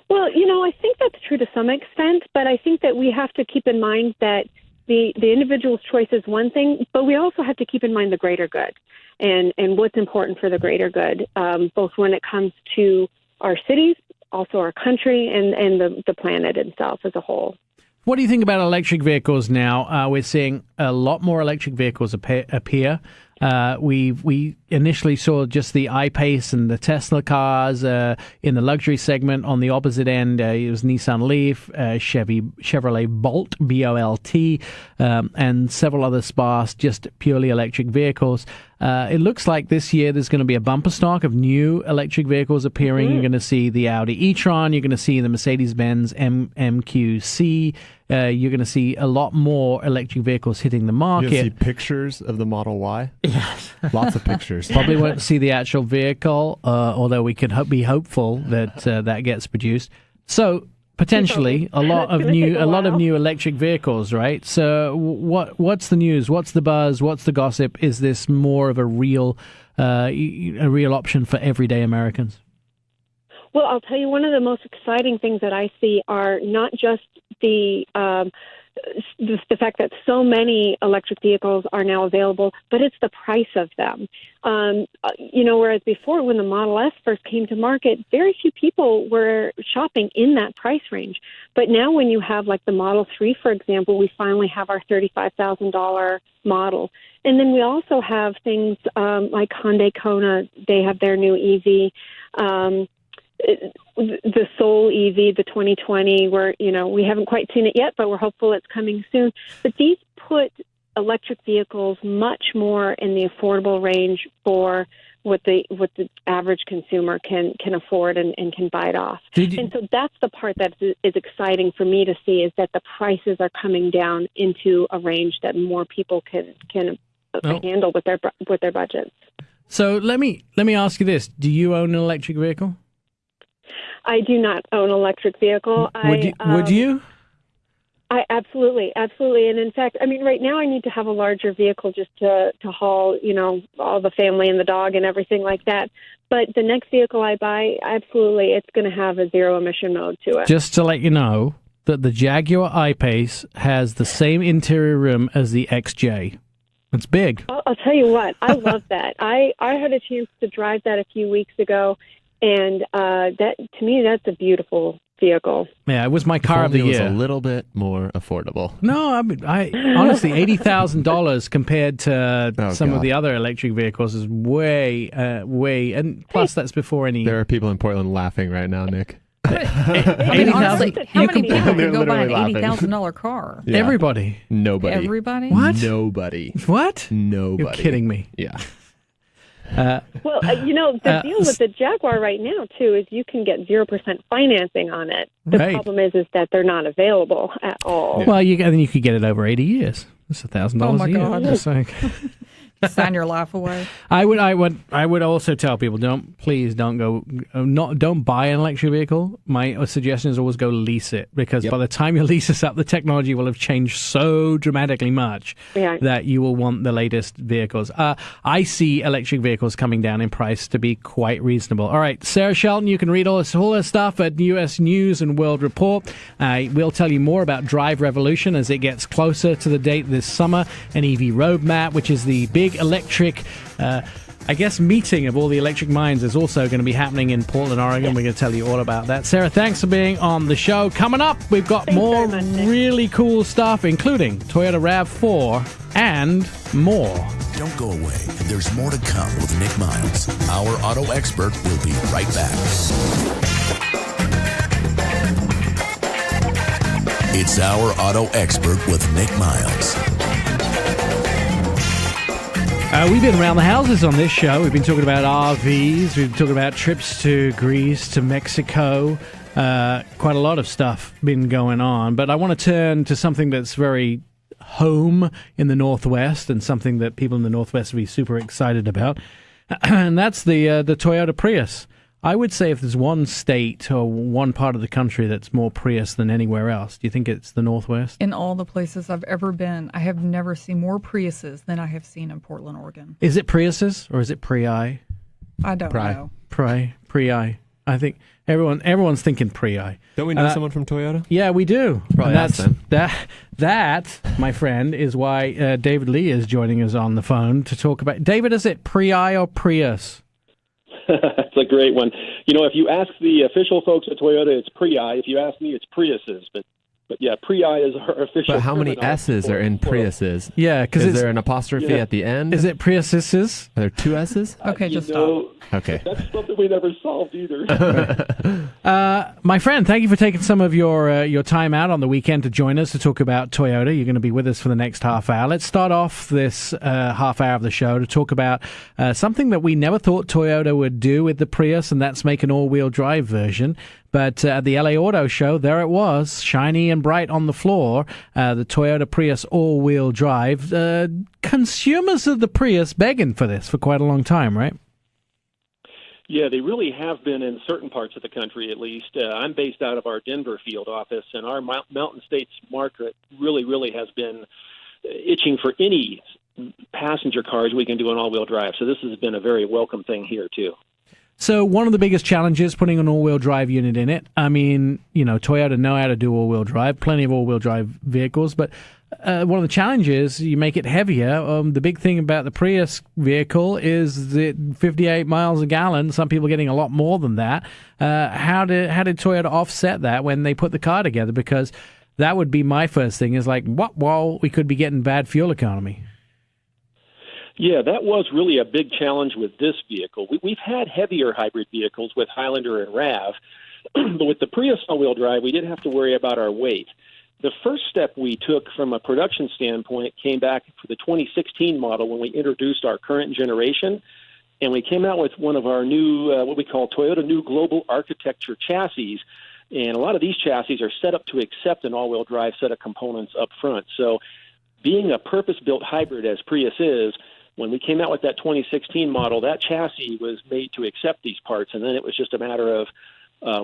Well, I think that's true to some extent, but I think that we have to keep in mind that the individual's choice is one thing, but we also have to keep in mind the greater good and what's important for the greater good, both when it comes to our cities, also our country, and the planet itself as a whole. What do you think about electric vehicles now? We're seeing a lot more electric vehicles appear. We initially saw just the I-Pace and the Tesla cars in the luxury segment. On the opposite end, it was Nissan Leaf, Chevrolet Bolt, B-O-L-T, and several other sparse, just purely electric vehicles. It looks like this year there's going to be a bumper stock of new electric vehicles appearing. You're going to see the Audi e-tron. You're going to see the Mercedes-Benz MQC. You're going to see a lot more electric vehicles hitting the market. You're going to see pictures of the Model Y. Yes. Lots of pictures. Probably won't see the actual vehicle, although we could be hopeful that that gets produced. So potentially a lot of new electric vehicles, right? So what's the news? What's the buzz? What's the gossip? Is this more of a real option for everyday Americans? Well, I'll tell you, one of the most exciting things that I see are not just the fact that so many electric vehicles are now available, but it's the price of them. Whereas before, when the Model S first came to market, very few people were shopping in that price range. But now when you have like the Model 3, for example, we finally have our $35,000 model. And then we also have things like Hyundai Kona. They have their new EV. The Soul EV, the 2020, where, we haven't quite seen it yet, but we're hopeful it's coming soon. But these put electric vehicles much more in the affordable range for what the average consumer can afford and can bite off. And so that's the part that is exciting for me to see, is that the prices are coming down into a range that more people can handle with their budgets. So let me ask you this: do you own an electric vehicle? I do not own an electric vehicle. Would you? I absolutely. And in fact, right now I need to have a larger vehicle just to haul, all the family and the dog and everything like that. But the next vehicle I buy, absolutely, it's going to have a zero emission mode to it. Just to let you know that the Jaguar I-Pace has the same interior room as the XJ. It's big. I'll tell you what, I love that. I had a chance to drive that a few weeks ago. And that, to me, that's a beautiful vehicle. Yeah, it was my car of the year. It was a little bit more affordable. No, I honestly, $80,000 compared to some of the other electric vehicles is way, and plus that's before any. There are people in Portland laughing right now, Nick. Honestly, how many people can go buy an $80,000 car? Yeah. Everybody. Nobody. Everybody? What? Nobody. What? Nobody. You're kidding me. Yeah. The deal with the Jaguar right now, too, is you can get 0% financing on it. The problem is that they're not available at all. Yeah. Well, then you could get it over 80 years. That's $1,000 a year. Oh, my God. Sign your life away. I would also tell people, don't buy an electric vehicle. My suggestion is always go lease it, because by the time your lease is up, the technology will have changed so dramatically much that you will want the latest vehicles. I see electric vehicles coming down in price to be quite reasonable. All right, Sarah Shelton, you can read all this stuff at U.S. News and World Report. We'll tell you more about Drive Revolution as it gets closer to the date this summer, an EV roadmap, which is the big electric meeting of all the electric minds, is also going to be happening in Portland, Oregon. We're going to tell you all about that. Sarah, thanks for being on the show. Coming up, we've got more really cool stuff, including Toyota RAV4 and more. Don't go away. There's more to come with Nik Miles. Our auto expert will be right back. It's Our Auto Expert with Nik Miles. We've been around the houses on this show. We've been talking about RVs. We've been talking about trips to Greece, to Mexico. Quite a lot of stuff been going on. But I want to turn to something that's very home in the Northwest, and something that people in the Northwest will be super excited about. And that's the Toyota Prius. I would say if there's one state or one part of the country that's more Prius than anywhere else, do you think it's the Northwest? In all the places I've ever been, I have never seen more Priuses than I have seen in Portland, Oregon. Is it Priuses or is it Prii? I don't know. Prii. I think everyone's thinking Prii. Don't we know someone from Toyota? Yeah, we do. Probably that, my friend, is why David Lee is joining us on the phone to talk about. David, is it Prii or Prius? That's a great one. If you ask the official folks at Toyota, it's Prii. If you ask me, it's Priuses. But But yeah, Prii is our official. But how many terminology S's for are in it. Priuses? Yeah, because Is there an apostrophe at the end? Is it Priuses? Are there two S's? Okay, You just know, stop. Okay. That's something we never solved either. My friend, thank you for taking some of your time out on the weekend to join us to talk about Toyota. You're going to be with us for the next half hour. Let's start off this half hour of the show to talk about something that we never thought Toyota would do with the Prius, and that's make an all-wheel drive version. But at the LA Auto Show, there it was, shiny and bright on the floor, the Toyota Prius all-wheel drive. Consumers of the Prius begging for this for quite a long time, right? Yeah, they really have been in certain parts of the country, at least. I'm based out of our Denver field office, and our Mountain States market really has been itching for any passenger cars we can do an all-wheel drive. So this has been a very welcome thing here, too. So one of the biggest challenges putting an all-wheel drive unit in it, I mean, you know, Toyota know how to do all-wheel drive, plenty of all-wheel drive vehicles, but one of the challenges, you make it heavier. The big thing about the Prius vehicle is that 58 miles a gallon, some people getting a lot more than that. How did Toyota offset that when they put the car together? Because that would be my first thing, is like, well, we could be getting bad fuel economy. Yeah, that was really a big challenge with this vehicle. We've had heavier hybrid vehicles with Highlander and RAV, but with the Prius all-wheel drive, we didn't have to worry about our weight. The first step we took from a production standpoint came back for the 2016 model when we introduced our current generation, and we came out with one of our new, what we call Toyota New Global Architecture chassis. And a lot of these chassis are set up to accept an all-wheel drive set of components up front. So being a purpose-built hybrid as Prius is, when we came out with that 2016 model, that chassis was made to accept these parts, and then it was just a matter of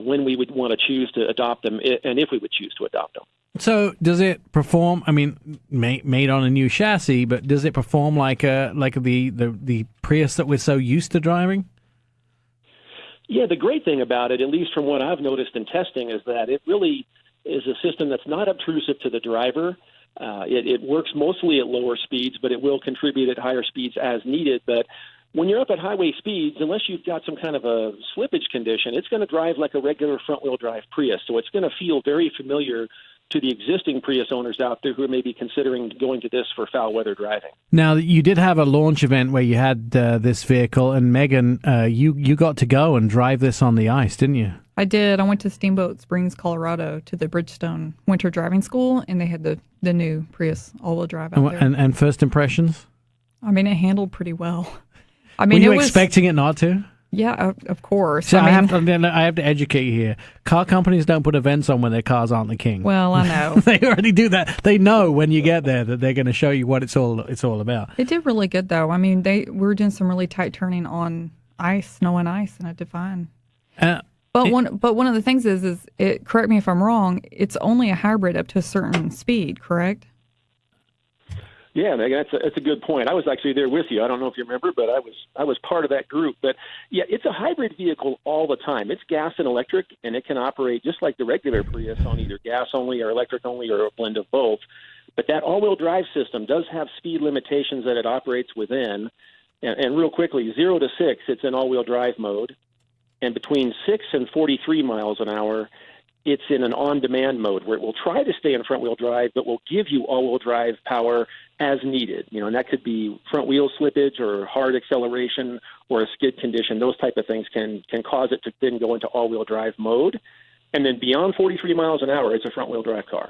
when we would want to choose to adopt them, and if we would choose to adopt them. So does it perform? I mean, made on a new chassis, but does it perform like the Prius that we're so used to driving? Yeah, the great thing about it, at least from what I've noticed in testing, is that it really is a system that's not obtrusive to the driver. It works mostly at lower speeds, but it will contribute at higher speeds as needed. But when you're up at highway speeds, unless you've got some kind of a slippage condition, it's going to drive like a regular front-wheel drive Prius. So it's going to feel very familiar to the existing Prius owners out there who may be considering going to this for foul weather driving. Now, you did have a launch event where you had this vehicle, and Megan, you got to go and drive this on the ice, didn't you? I did. I went to Steamboat Springs, Colorado, to the Bridgestone Winter Driving School, and they had the new Prius all-wheel drive out there. And first impressions? I mean, it handled pretty well. I mean, were you expecting it not to? Yeah, of course. So I have to educate you here. Car companies don't put events on when their cars aren't the king. Well, I know. They already do that. They know when you get there that they're going to show you what it's all about. It did really good, though. I mean, we were doing some really tight turning on ice, snow and ice, and it did fine. But one of the things is it. Correct me if I'm wrong. It's only a hybrid up to a certain speed, correct? Yeah, Megan, that's a good point. I was actually there with you. I don't know if you remember, but I was part of that group. But yeah, it's a hybrid vehicle all the time. It's gas and electric, and it can operate just like the regular Prius on either gas only or electric only or a blend of both. But that all-wheel drive system does have speed limitations that it operates within. And real quickly, 0 to 6, it's in all-wheel drive mode. And between 6 and 43 miles an hour, it's in an on-demand mode where it will try to stay in front-wheel drive, but will give you all-wheel drive power as needed. You know, and that could be front wheel slippage or hard acceleration or a skid condition. Those type of things can cause it to then go into all-wheel drive mode. And then beyond 43 miles an hour, it's a front-wheel drive car.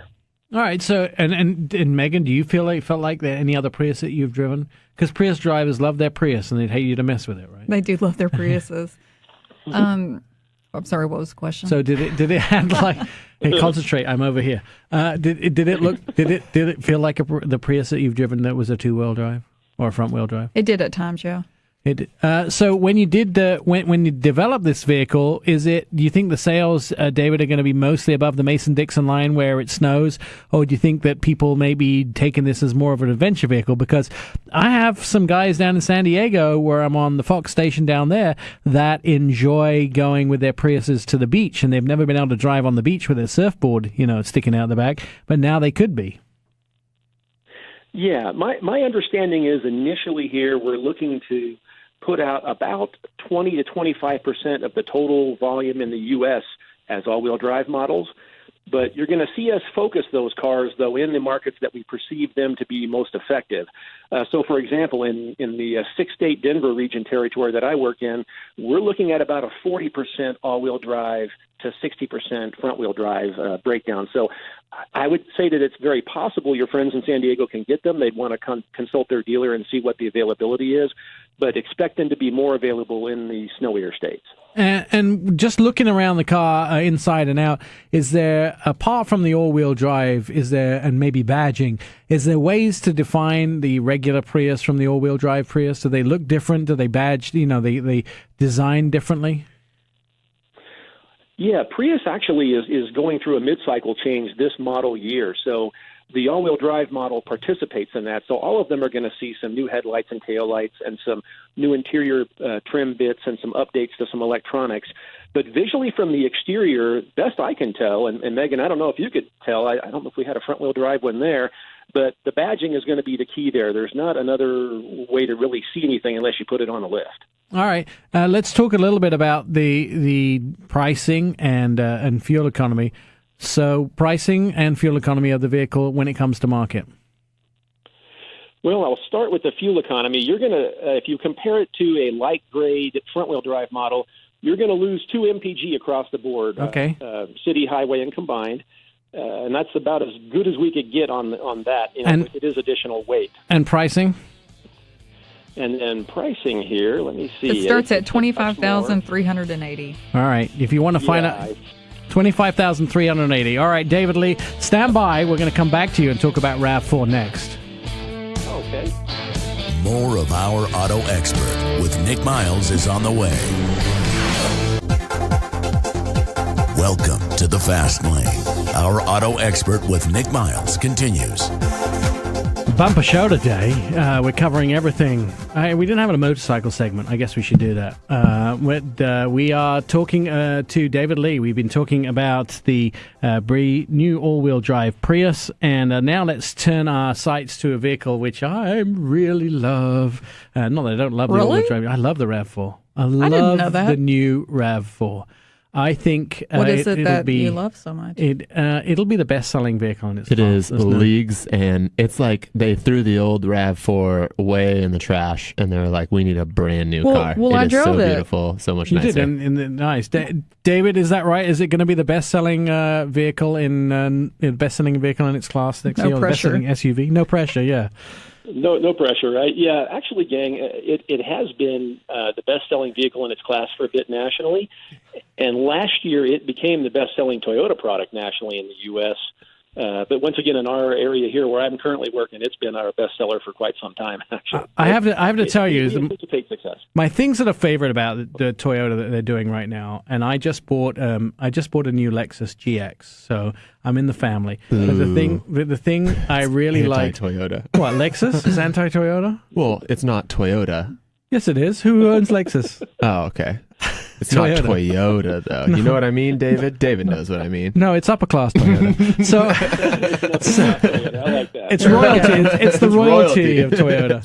All right. So, and Megan, do you felt like there any other Prius that you've driven? Because Prius drivers love their Prius and they'd hate you to mess with it, right? They do love their Priuses. I'm sorry, what was the question? So did it have like? Hey, concentrate. I'm over here. Did it feel like the Prius that you've driven that was a 2-wheel drive or a front-wheel drive? It did at times, yeah. So when you did when you developed this vehicle, do you think the sales, David, are going to be mostly above the Mason-Dixon line where it snows, or do you think that people may be taking this as more of an adventure vehicle? Because I have some guys down in San Diego where I'm on the Fox station down there that enjoy going with their Priuses to the beach, and they've never been able to drive on the beach with their surfboard, sticking out the back, but now they could be. Yeah, my understanding is initially here we're looking to put out about 20 to 25% of the total volume in the U.S. as all-wheel drive models. But you're going to see us focus those cars, though, in the markets that we perceive them to be most effective. So, for example, in the six-state Denver region territory that I work in, we're looking at about a 40% all-wheel drive to 60% front-wheel drive breakdown. So I would say that it's very possible your friends in San Diego can get them. They'd want to consult their dealer and see what the availability is, but expect them to be more available in the snowier states. And just looking around the car inside and out, is there, apart from the all-wheel drive, and maybe badging, is there ways to define the regular Prius from the all-wheel drive Prius? Do they look different? Do they badge, they design differently? Yeah, Prius actually is going through a mid-cycle change this model year. So the all-wheel drive model participates in that. So all of them are going to see some new headlights and taillights and some new interior trim bits and some updates to some electronics. But visually from the exterior, best I can tell, and Megan, I don't know if you could tell, I don't know if we had a front-wheel drive one there, but the badging is going to be the key there. There's not another way to really see anything unless you put it on a lift. All right, let's talk a little bit about the pricing and fuel economy. So pricing and fuel economy of the vehicle when it comes to market. Well, I'll start with the fuel economy. You're going to, if you compare it to a light grade front-wheel drive model, you're going to lose 2 mpg across the board. Okay. City, highway, and combined. And that's about as good as we could get on that. And it is additional weight. And pricing? And pricing here, let me see. It starts at $25,380. All right. If you want to find out, $25,380. All right, David Lee, stand by. We're going to come back to you and talk about RAV4 next. Okay. More of Our Auto Expert with Nik Miles is on the way. Welcome to the Fast Lane. Our Auto Expert with Nik Miles continues. Bumper show today. We're covering everything. We didn't have a motorcycle segment. I guess we should do that. We are talking to David Lee. We've been talking about the new all-wheel drive Prius, and now let's turn our sights to a vehicle which I really love. Not that I don't love the all-wheel drive. I love the RAV4. I didn't know that. The new RAV4. I think what is it that you love so much? It'll be the best-selling vehicle in its class. It is leagues, and it's like they threw the old RAV4 way in the trash, and they're like, "We need a brand new car." Well, I drove so it. Beautiful, so much you nicer. You did, nice. David, is that right? Is it going to be the best-selling vehicle best-selling vehicle in its class next year? No pressure. Best-selling SUV? No pressure. Yeah. No pressure, right? Yeah, actually, gang, it has been the best-selling vehicle in its class for a bit nationally, and last year it became the best-selling Toyota product nationally in the U.S., but once again, in our area here where I'm currently working, it's been our bestseller for quite some time, actually. I have to tell you, anticipate success. My things that are favorite about the Toyota that they're doing right now, and I just bought a new Lexus GX, so I'm in the family. But the thing I really like, Toyota. What, Lexus is anti-Toyota? Well, it's not Toyota. Yes, it is. Who owns Lexus? Oh, okay. It's not Toyota, though. No. You know what I mean, David? David knows what I mean. No, it's upper class Toyota. So I like that. It's royalty. It's the royalty of Toyota.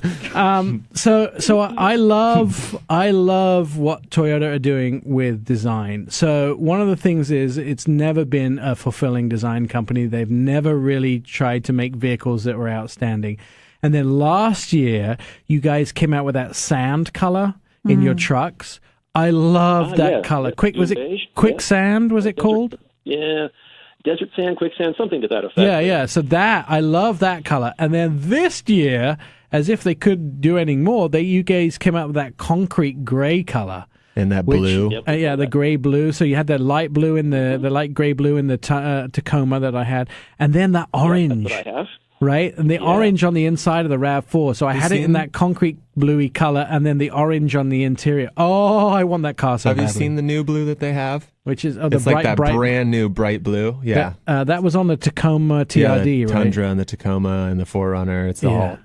So I love what Toyota are doing with design. So one of the things is it's never been a fulfilling design company. They've never really tried to make vehicles that were outstanding. And then last year, you guys came out with that sand color in your trucks. I love that color. Quicksand, was it called? Yeah, desert sand, quicksand, something to that effect. Yeah. So I love that color. And then this year, as if they could do any more, you guys came out with that concrete gray color. And that blue. The gray blue. So you had the light blue in the light gray blue in the Tacoma that I had. And then that orange. That's what I have. Right? And the orange on the inside of the RAV4. So I had it in that concrete bluey color and then the orange on the interior. Oh, I want that car so badly. Have you seen the new blue that they have? Which is it's like that brand new bright blue. Yeah. That was on the Tacoma TRD, the right? Tundra and the Tacoma and the 4Runner. It's all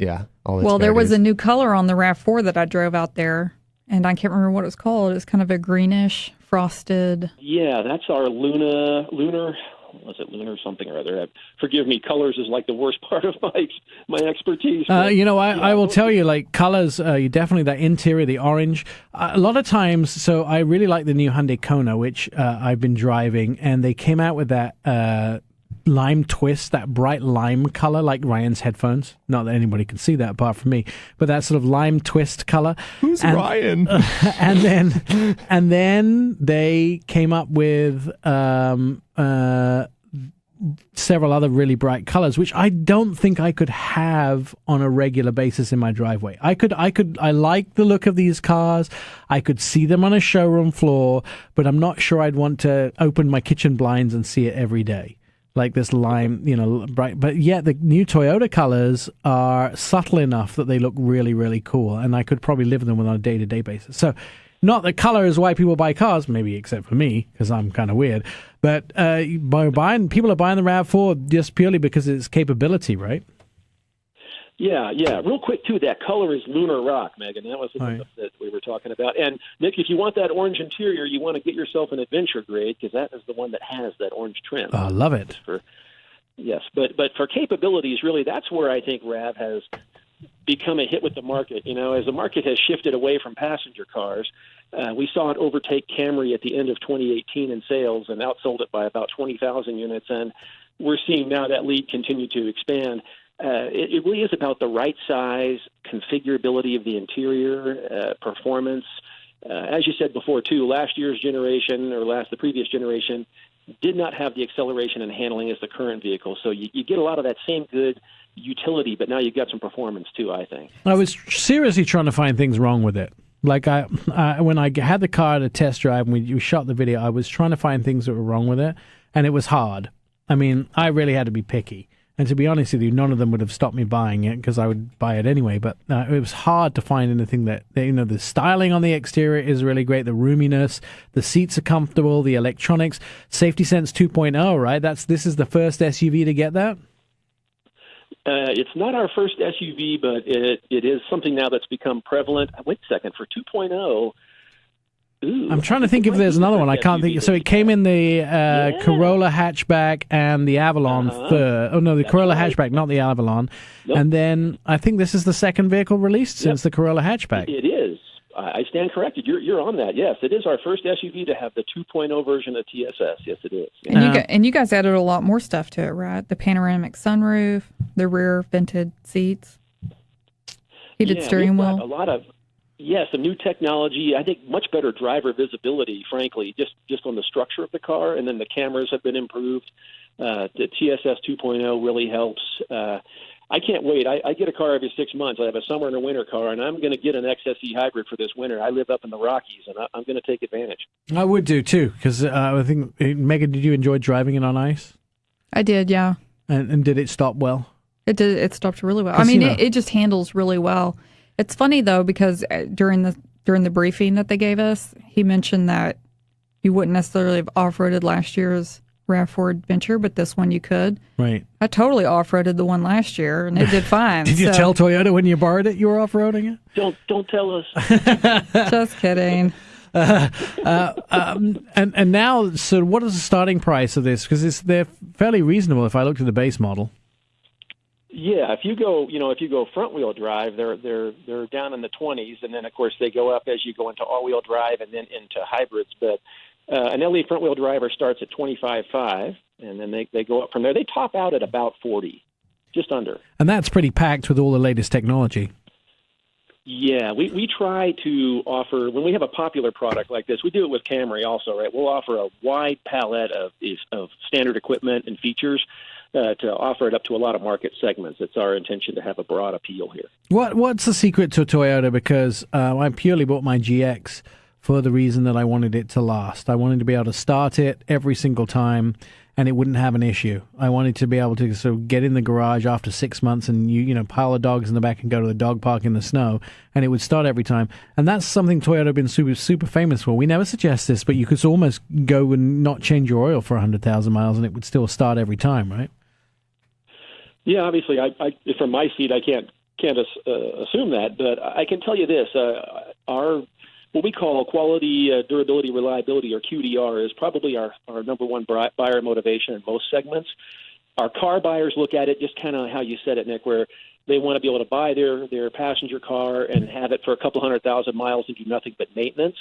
well, there was a new color on the RAV4 that I drove out there, and I can't remember what it was called. It's kind of a greenish, frosted. Yeah, that's our lunar was it lunar something or other? Forgive me, colors is like the worst part of my expertise. I will tell you, like colors, you definitely that interior, the orange. A lot of times, so I really like the new Hyundai Kona, which I've been driving, and they came out with that lime twist, that bright lime color, like Ryan's headphones. Not that anybody can see that apart from me, but that sort of lime twist color. Who's Ryan? And then they came up with several other really bright colors, which I don't think I could have on a regular basis in my driveway. I like the look of these cars. I could see them on a showroom floor, but I'm not sure I'd want to open my kitchen blinds and see it every day. Like this lime, bright. But yet the new Toyota colors are subtle enough that they look really, really cool. And I could probably live in them on a day-to-day basis. So not that color is why people buy cars, maybe except for me, because I'm kind of weird. But people are buying the RAV4 just purely because of its capability, right? Yeah. Real quick, too, that color is lunar rock, Megan. That was the one that we were talking about. And, Nick, if you want that orange interior, you want to get yourself an adventure grade, because that is the one that has that orange trim. I love it. Yes, but for capabilities, really, that's where I think RAV has become a hit with the market. As the market has shifted away from passenger cars, we saw it overtake Camry at the end of 2018 in sales and outsold it by about 20,000 units. And we're seeing now that lead continue to expand. It really is about the right size, configurability of the interior, performance. As you said before, too, the previous generation did not have the acceleration and handling as the current vehicle. So you get a lot of that same good utility, but now you've got some performance, too, I think. I was seriously trying to find things wrong with it. Like when I had the car to test drive and we shot the video, I was trying to find things that were wrong with it, and it was hard. I mean, I really had to be picky. And to be honest with you, none of them would have stopped me buying it because I would buy it anyway. But it was hard to find anything that, the styling on the exterior is really great. The roominess, the seats are comfortable, the electronics, Safety Sense 2.0, right? This is the first SUV to get that? It's not our first SUV, but it is something now that's become prevalent. Wait a second, for 2.0... I'm trying to think if there's another one. I can't think. So it came in the Corolla hatchback and the Avalon first. Oh, no, the Corolla hatchback, not the Avalon. Nope. And then I think this is the second vehicle released since the Corolla hatchback. It is. I stand corrected. You're on that. Yes, it is our first SUV to have the 2.0 version of TSS. Yes, it is. Yeah. And you guys added a lot more stuff to it, right? The panoramic sunroof, the rear vented seats, heated steering wheel. A lot of... Yes, some new technology. I think much better driver visibility, frankly, just on the structure of the car. And then the cameras have been improved. The TSS 2.0 really helps. I can't wait. I get a car every 6 months. I have a summer and a winter car, and I'm going to get an XSE hybrid for this winter. I live up in the Rockies, and I'm going to take advantage. I would do, too, because I think, Megan, did you enjoy driving it on ice? I did, yeah. And did it stop well? It did. It stopped really well. I mean, it just handles really well. It's funny, though, because during the briefing that they gave us, he mentioned that you wouldn't necessarily have off-roaded last year's RAV4 Adventure, but this one you could. Right. I totally off-roaded the one last year, and it did fine. Did you tell Toyota when you borrowed it you were off-roading it? Don't tell us. Just kidding. And now, so what is the starting price of this? Because they're fairly reasonable if I looked at the base model. Yeah, if you go front wheel drive, they're down in the 20s, and then of course they go up as you go into all wheel drive and then into hybrids. But an LE front wheel driver starts at 25.5, and then they go up from there. They top out at about 40, just under. And that's pretty packed with all the latest technology. Yeah, we try to offer, when we have a popular product like this, we do it with Camry also, right? We'll offer a wide palette of standard equipment and features to offer it up to a lot of market segments. It's our intention to have a broad appeal here. What's the secret to Toyota? Because I purely bought my GX for the reason that I wanted it to last. I wanted to be able to start it every single time, and it wouldn't have an issue. I wanted to be able to sort of get in the garage after 6 months and you pile the dogs in the back and go to the dog park in the snow, and it would start every time. And that's something Toyota have been super, super famous for. We never suggest this, but you could almost go and not change your oil for 100,000 miles, and it would still start every time, right? Yeah, obviously, I from my seat, I can't assume that, but I can tell you this: our what we call quality, durability, reliability, or QDR, is probably our number one buyer motivation in most segments. Our car buyers look at it just kind of how you said it, Nick, where they want to be able to buy their passenger car and have it for a couple 100,000 miles and do nothing but maintenance.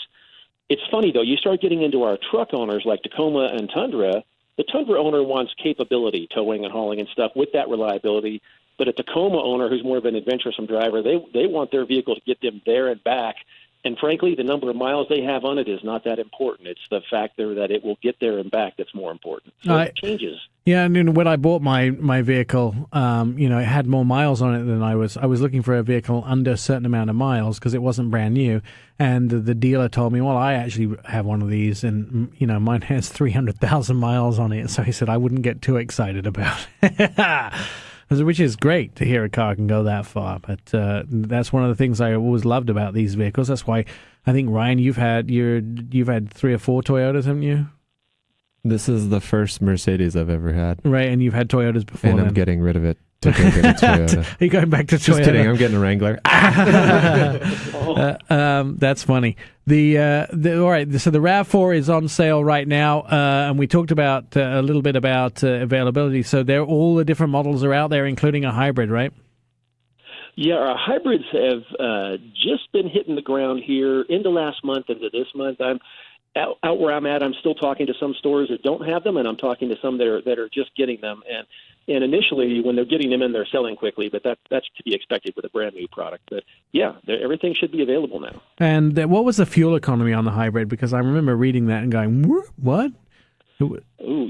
It's funny, though. You start getting into our truck owners like Tacoma and Tundra. The Tundra owner wants capability, towing and hauling and stuff with that reliability. But a Tacoma owner who's more of an adventuresome driver, they want their vehicle to get them there and back. And frankly, the number of miles they have on it is not that important. It's the factor that it will get there and back that's more important. So it changes. Yeah, and when I bought my vehicle, it had more miles on it than I was looking for a vehicle under a certain amount of miles because it wasn't brand new. And the dealer told me, well, I actually have one of these, and mine has 300,000 miles on it. So he said I wouldn't get too excited about it. Which is great to hear a car can go that far. But that's one of the things I always loved about these vehicles. That's why I think, Ryan, you've had 3 or 4 Toyotas, haven't you? This is the first Mercedes I've ever had. Right, and you've had Toyotas before. And I'm getting rid of it to go get a Toyota. Are you going back to Toyota? Just kidding, I'm getting a Wrangler. That's funny. All right, so the RAV4 is on sale right now, and we talked about a little bit about availability. So all the different models are out there, including a hybrid, right? Yeah, our hybrids have just been hitting the ground here into last month, into this month. I'm out where I'm at. I'm still talking to some stores that don't have them, and I'm talking to some that are just getting them. And initially, when they're getting them in, they're selling quickly, but that's to be expected with a brand new product. But yeah, everything should be available now. And what was the fuel economy on the hybrid? Because I remember reading that and going, what? Oh,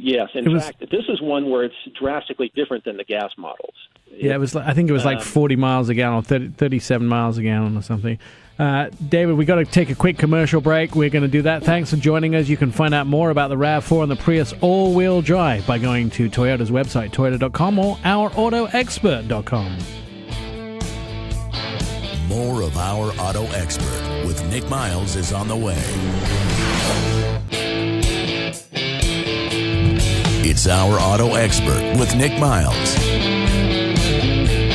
yes. In fact, this is one where it's drastically different than the gas models. Yeah, I think it was like 40 miles a gallon, 37 miles a gallon or something. David, we got to take a quick commercial break. We're going to do that. Thanks for joining us. You can find out more about the RAV4 and the Prius All Wheel Drive by going to Toyota's website, toyota.com, or ourautoexpert.com. More of Our Auto Expert with Nik Miles is on the way. It's Our Auto Expert with Nik Miles.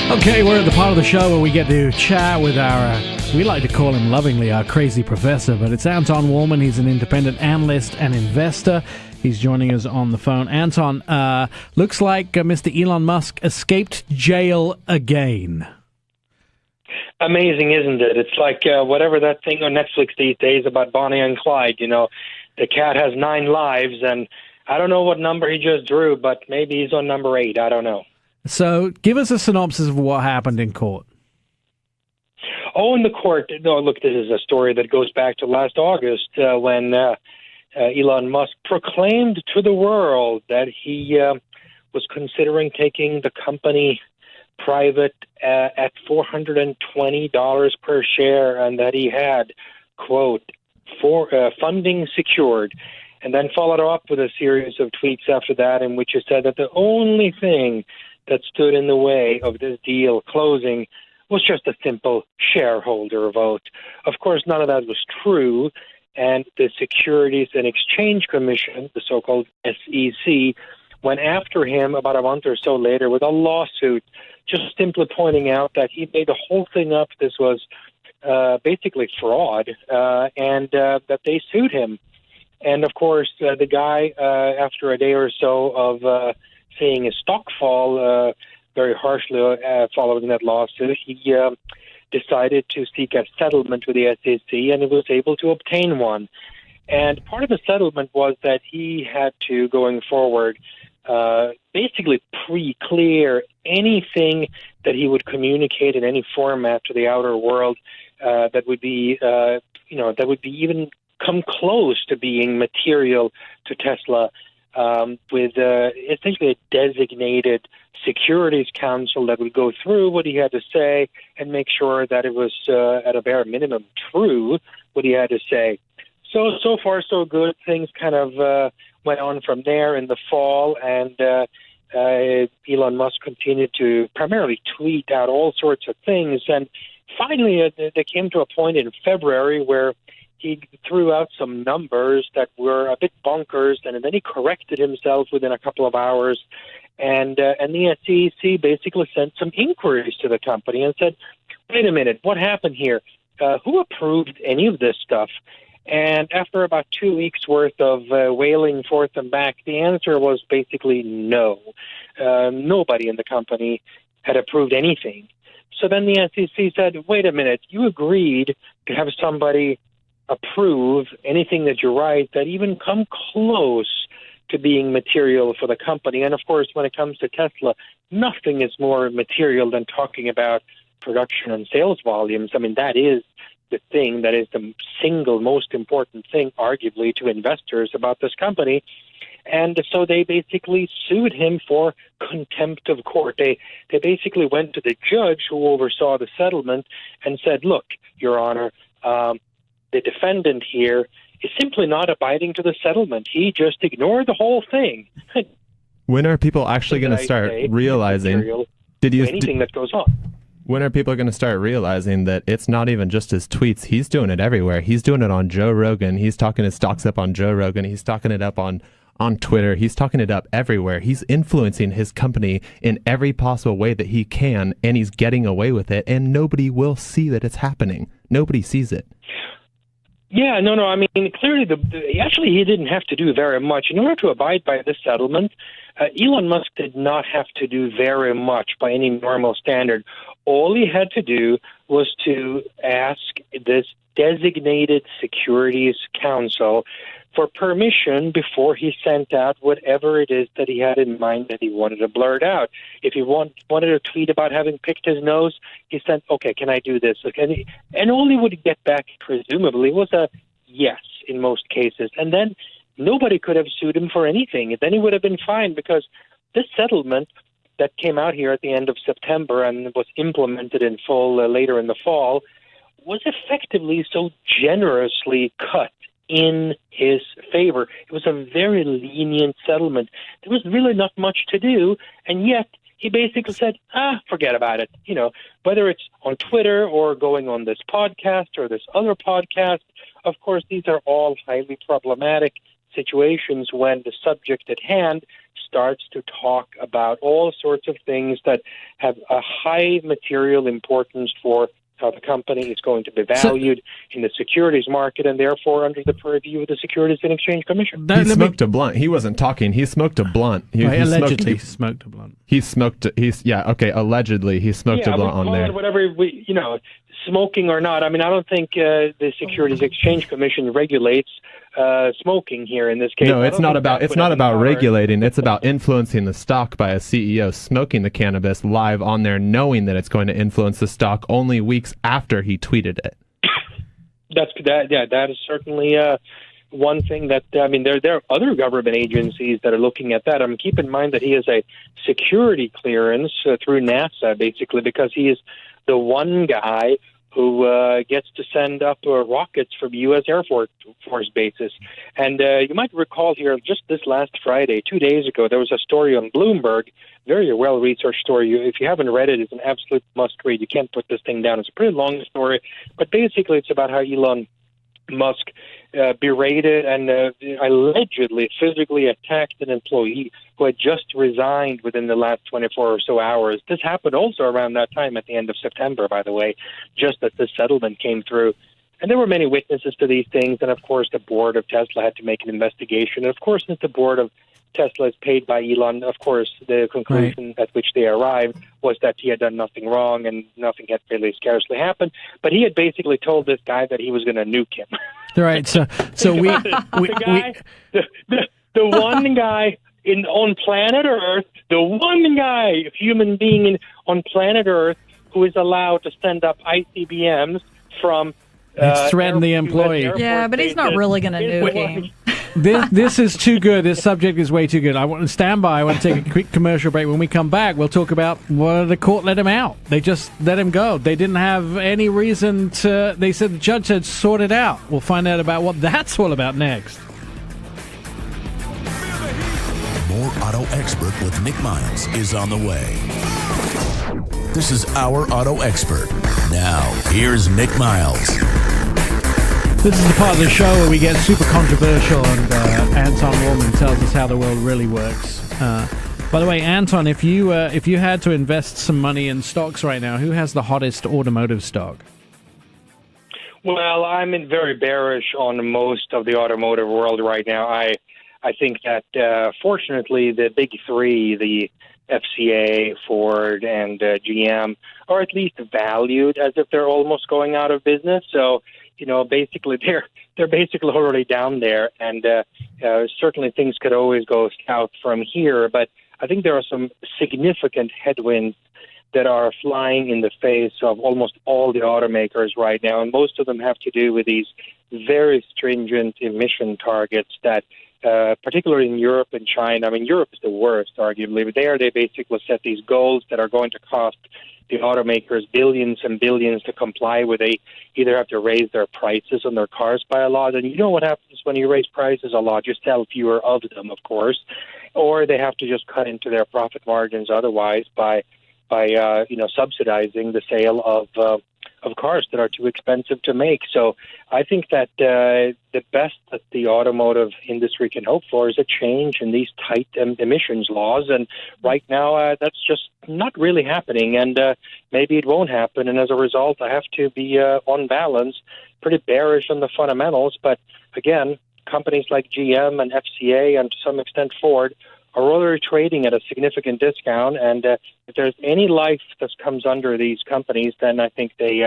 Okay, we're at the part of the show where we get to chat with we like to call him lovingly our crazy professor, but it's Anton Walhman. He's an independent analyst and investor. He's joining us on the phone. Anton, looks like Mr. Elon Musk escaped jail again. Amazing, isn't it? It's like whatever that thing on Netflix these days about Bonnie and Clyde, the cat has 9 lives, and I don't know what number he just drew, but maybe he's on number 8. I don't know. So give us a synopsis of what happened in court. Oh, in the court, no, look, this is a story that goes back to last August when Elon Musk proclaimed to the world that he was considering taking the company private at $420 per share, and that he had, quote, funding secured. And then followed up with a series of tweets after that in which he said that the only thing that stood in the way of this deal closing was just a simple shareholder vote. Of course, none of that was true, and the Securities and Exchange Commission, the so-called SEC, went after him about a month or so later with a lawsuit, just simply pointing out that he made the whole thing up. This was basically fraud, and that they sued him. And, of course, the guy, after a day or so of seeing his stock fall very harshly following that lawsuit, he decided to seek a settlement with the SEC, and he was able to obtain one. And part of the settlement was that he had to, going forward, basically pre-clear anything that he would communicate in any format to the outer world that would be, that would be even come close to being material to Tesla, with essentially a designated securities counsel that would go through what he had to say and make sure that it was, at a bare minimum, true, what he had to say. So far, so good. Things kind of went on from there in the fall, and Elon Musk continued to primarily tweet out all sorts of things. And finally, they came to a point in February where he threw out some numbers that were a bit bonkers, and then he corrected himself within a couple of hours. And the SEC basically sent some inquiries to the company and said, wait a minute, what happened here? who approved any of this stuff? And after about 2 weeks' worth of wailing forth and back, the answer was basically no. Nobody in the company had approved anything. So then the SEC said, wait a minute, you agreed to have somebody approve anything that you write that even come close to being material for the company. And of course, when it comes to Tesla, nothing is more material than talking about production and sales volumes. I mean, that is the thing that is the single most important thing, arguably, to investors about this company. And so they basically sued him for contempt of court. They basically went to the judge who oversaw the settlement and said, look, Your Honor, the defendant here is simply not abiding to the settlement. He just ignored the whole thing. When are people actually going to start realizing? Anything that goes on. When are people going to start realizing that it's not even just his tweets? He's doing it everywhere. He's doing it on Joe Rogan. He's talking his stocks up on Joe Rogan. He's talking it up on Twitter. He's talking it up everywhere. He's influencing his company in every possible way that he can, and he's getting away with it, and nobody will see that it's happening. Nobody sees it. Yeah, no. I mean, clearly, actually, he didn't have to do very much. In order to abide by this settlement, Elon Musk did not have to do very much by any normal standard. All he had to do was to ask this designated securities counsel for permission before he sent out whatever it is that he had in mind that he wanted to blurt out. If he wanted to tweet about having picked his nose, he said, okay, can I do this? And all he would get back, presumably, was a yes in most cases. And then nobody could have sued him for anything. Then he would have been fine, because this settlement that came out here at the end of September and was implemented in full later in the fall was effectively so generously cut in his favor. It was a very lenient settlement. There was really not much to do, and yet he basically said, forget about it. You know, whether it's on Twitter or going on this podcast or this other podcast, of course, these are all highly problematic situations when the subject at hand starts to talk about all sorts of things that have a high material importance for how the company is going to be valued in the securities market, and therefore under the purview of the Securities and Exchange Commission. He smoked a blunt. He wasn't talking. He smoked a blunt. He allegedly smoked a blunt. Allegedly he smoked a blunt on there. Whatever smoking or not. I mean, I don't think the Securities Exchange Commission regulates smoking here in this case. No, it's not about regulating. It's about influencing the stock by a CEO smoking the cannabis live on there, knowing that it's going to influence the stock only weeks after he tweeted it. That is certainly one thing that, I mean, there are other government agencies that are looking at that. I mean, keep in mind that he has a security clearance through NASA, basically, because he is the one guy who gets to send up rockets from U.S. Air Force bases. And you might recall here, just this last Friday, 2 days ago, there was a story on Bloomberg, very well-researched story. If you haven't read it, it's an absolute must-read. You can't put this thing down. It's a pretty long story, but basically it's about how Elon Musk berated and allegedly physically attacked an employee who had just resigned within the last 24 or so hours. This happened also around that time at the end of September, by the way, just as the settlement came through. And there were many witnesses to these things, and of course the board of Tesla had to make an investigation. And of course, since the board of Tesla is paid by Elon, of course, the conclusion at which they arrived was that he had done nothing wrong and nothing had really scarcely happened. But he had basically told this guy that he was going to nuke him. Right. So the one guy on planet Earth, the one guy, human being on planet Earth, who is allowed to send up ICBMs from threaten the employee. Yeah, but he's not really going to nuke him. This is too good. This subject is way too good. I want to stand by. I want to take a quick commercial break. When we come back, we'll talk about why the court let him out. They just let him go. They didn't have any reason to. They said the judge said sort it out. We'll find out about what that's all about next. More Auto Expert with Nik Miles is on the way. This is Our Auto Expert. Now, here's Nik Miles. This is the part of the show where we get super controversial, and Anton Walhman tells us how the world really works. By the way, Anton, if you had to invest some money in stocks right now, who has the hottest automotive stock? Well, I'm very bearish on most of the automotive world right now. I think that fortunately the big three, the FCA, Ford, and GM, are at least valued as if they're almost going out of business. So, basically they're basically already down there, and certainly things could always go south from here. But I think there are some significant headwinds that are flying in the face of almost all the automakers right now, and most of them have to do with these very stringent emission targets that, particularly in Europe and China. I mean, Europe is the worst, arguably, but there they basically set these goals that are going to cost the automakers billions and billions to comply with. They either have to raise their prices on their cars by a lot, and you know what happens when you raise prices a lot? You sell fewer of them, of course, or they have to just cut into their profit margins otherwise by subsidizing the sale of cars that are too expensive to make. So I think that the best that the automotive industry can hope for is a change in these tight emissions laws. And right now, that's just not really happening. And maybe it won't happen. And as a result, I have to be, on balance, pretty bearish on the fundamentals. But again, companies like GM and FCA and to some extent Ford are already trading at a significant discount, and if there's any life that comes under these companies, then I think they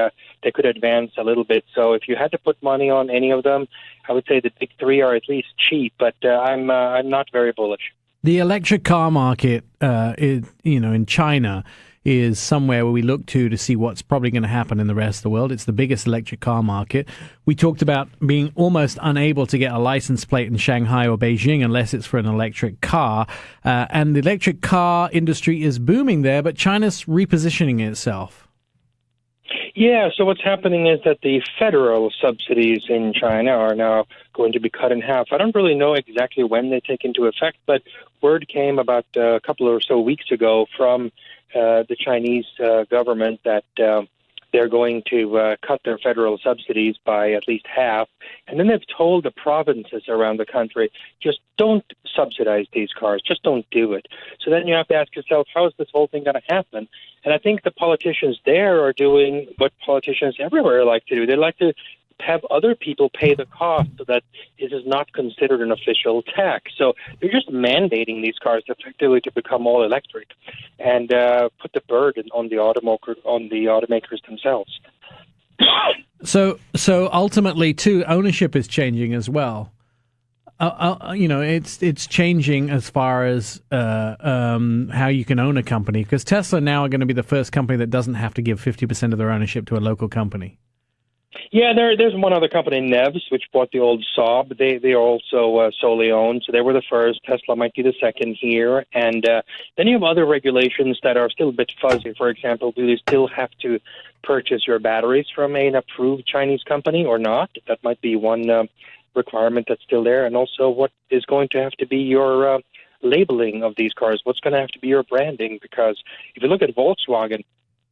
could advance a little bit. So if you had to put money on any of them, I would say the big three are at least cheap, but I'm not very bullish. The electric car market, in China, is somewhere where we look to see what's probably going to happen in the rest of the world. It's the biggest electric car market. We talked about being almost unable to get a license plate in Shanghai or Beijing unless it's for an electric car. And the electric car industry is booming there, but China's repositioning itself. Yeah, so what's happening is that the federal subsidies in China are now going to be cut in half. I don't really know exactly when they take into effect, but word came about a couple or so weeks ago from the Chinese government that they're going to cut their federal subsidies by at least half. And then they've told the provinces around the country, just don't subsidize these cars. Just don't do it. So then you have to ask yourself, how is this whole thing going to happen? And I think the politicians there are doing what politicians everywhere like to do. They like to have other people pay the cost so that it is not considered an official tax. So they're just mandating these cars effectively to become all electric and put the burden on the automakers themselves. So ultimately, too, ownership is changing as well. It's changing as far as how you can own a company, because Tesla now are going to be the first company that doesn't have to give 50% of their ownership to a local company. Yeah, there's one other company, Nevs, which bought the old Saab. They are also solely owned, so they were the first. Tesla might be the second here. And then you have other regulations that are still a bit fuzzy. For example, do you still have to purchase your batteries from an approved Chinese company or not? That might be one requirement that's still there. And also, what is going to have to be your labeling of these cars? What's going to have to be your branding? Because if you look at Volkswagen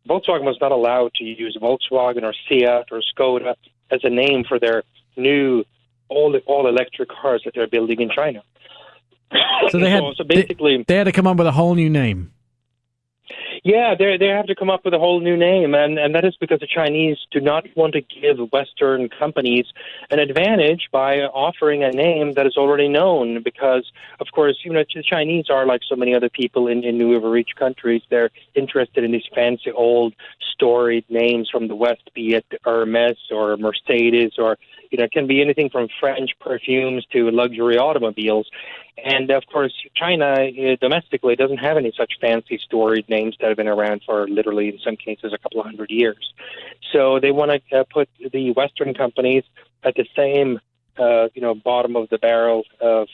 was not allowed to use Volkswagen or Seat or Skoda as a name for their new all-electric cars that they're building in China. So they had to come up with a whole new name. Yeah, they have to come up with a whole new name, and that is because the Chinese do not want to give Western companies an advantage by offering a name that is already known. Because, of course, the Chinese are like so many other people in newer rich countries. They're interested in these fancy old storied names from the West, be it Hermes or Mercedes, or it can be anything from French perfumes to luxury automobiles. And, of course, China domestically doesn't have any such fancy storied names that have been around for literally, in some cases, a couple of hundred years. So they want to put the Western companies at the same, bottom of the barrel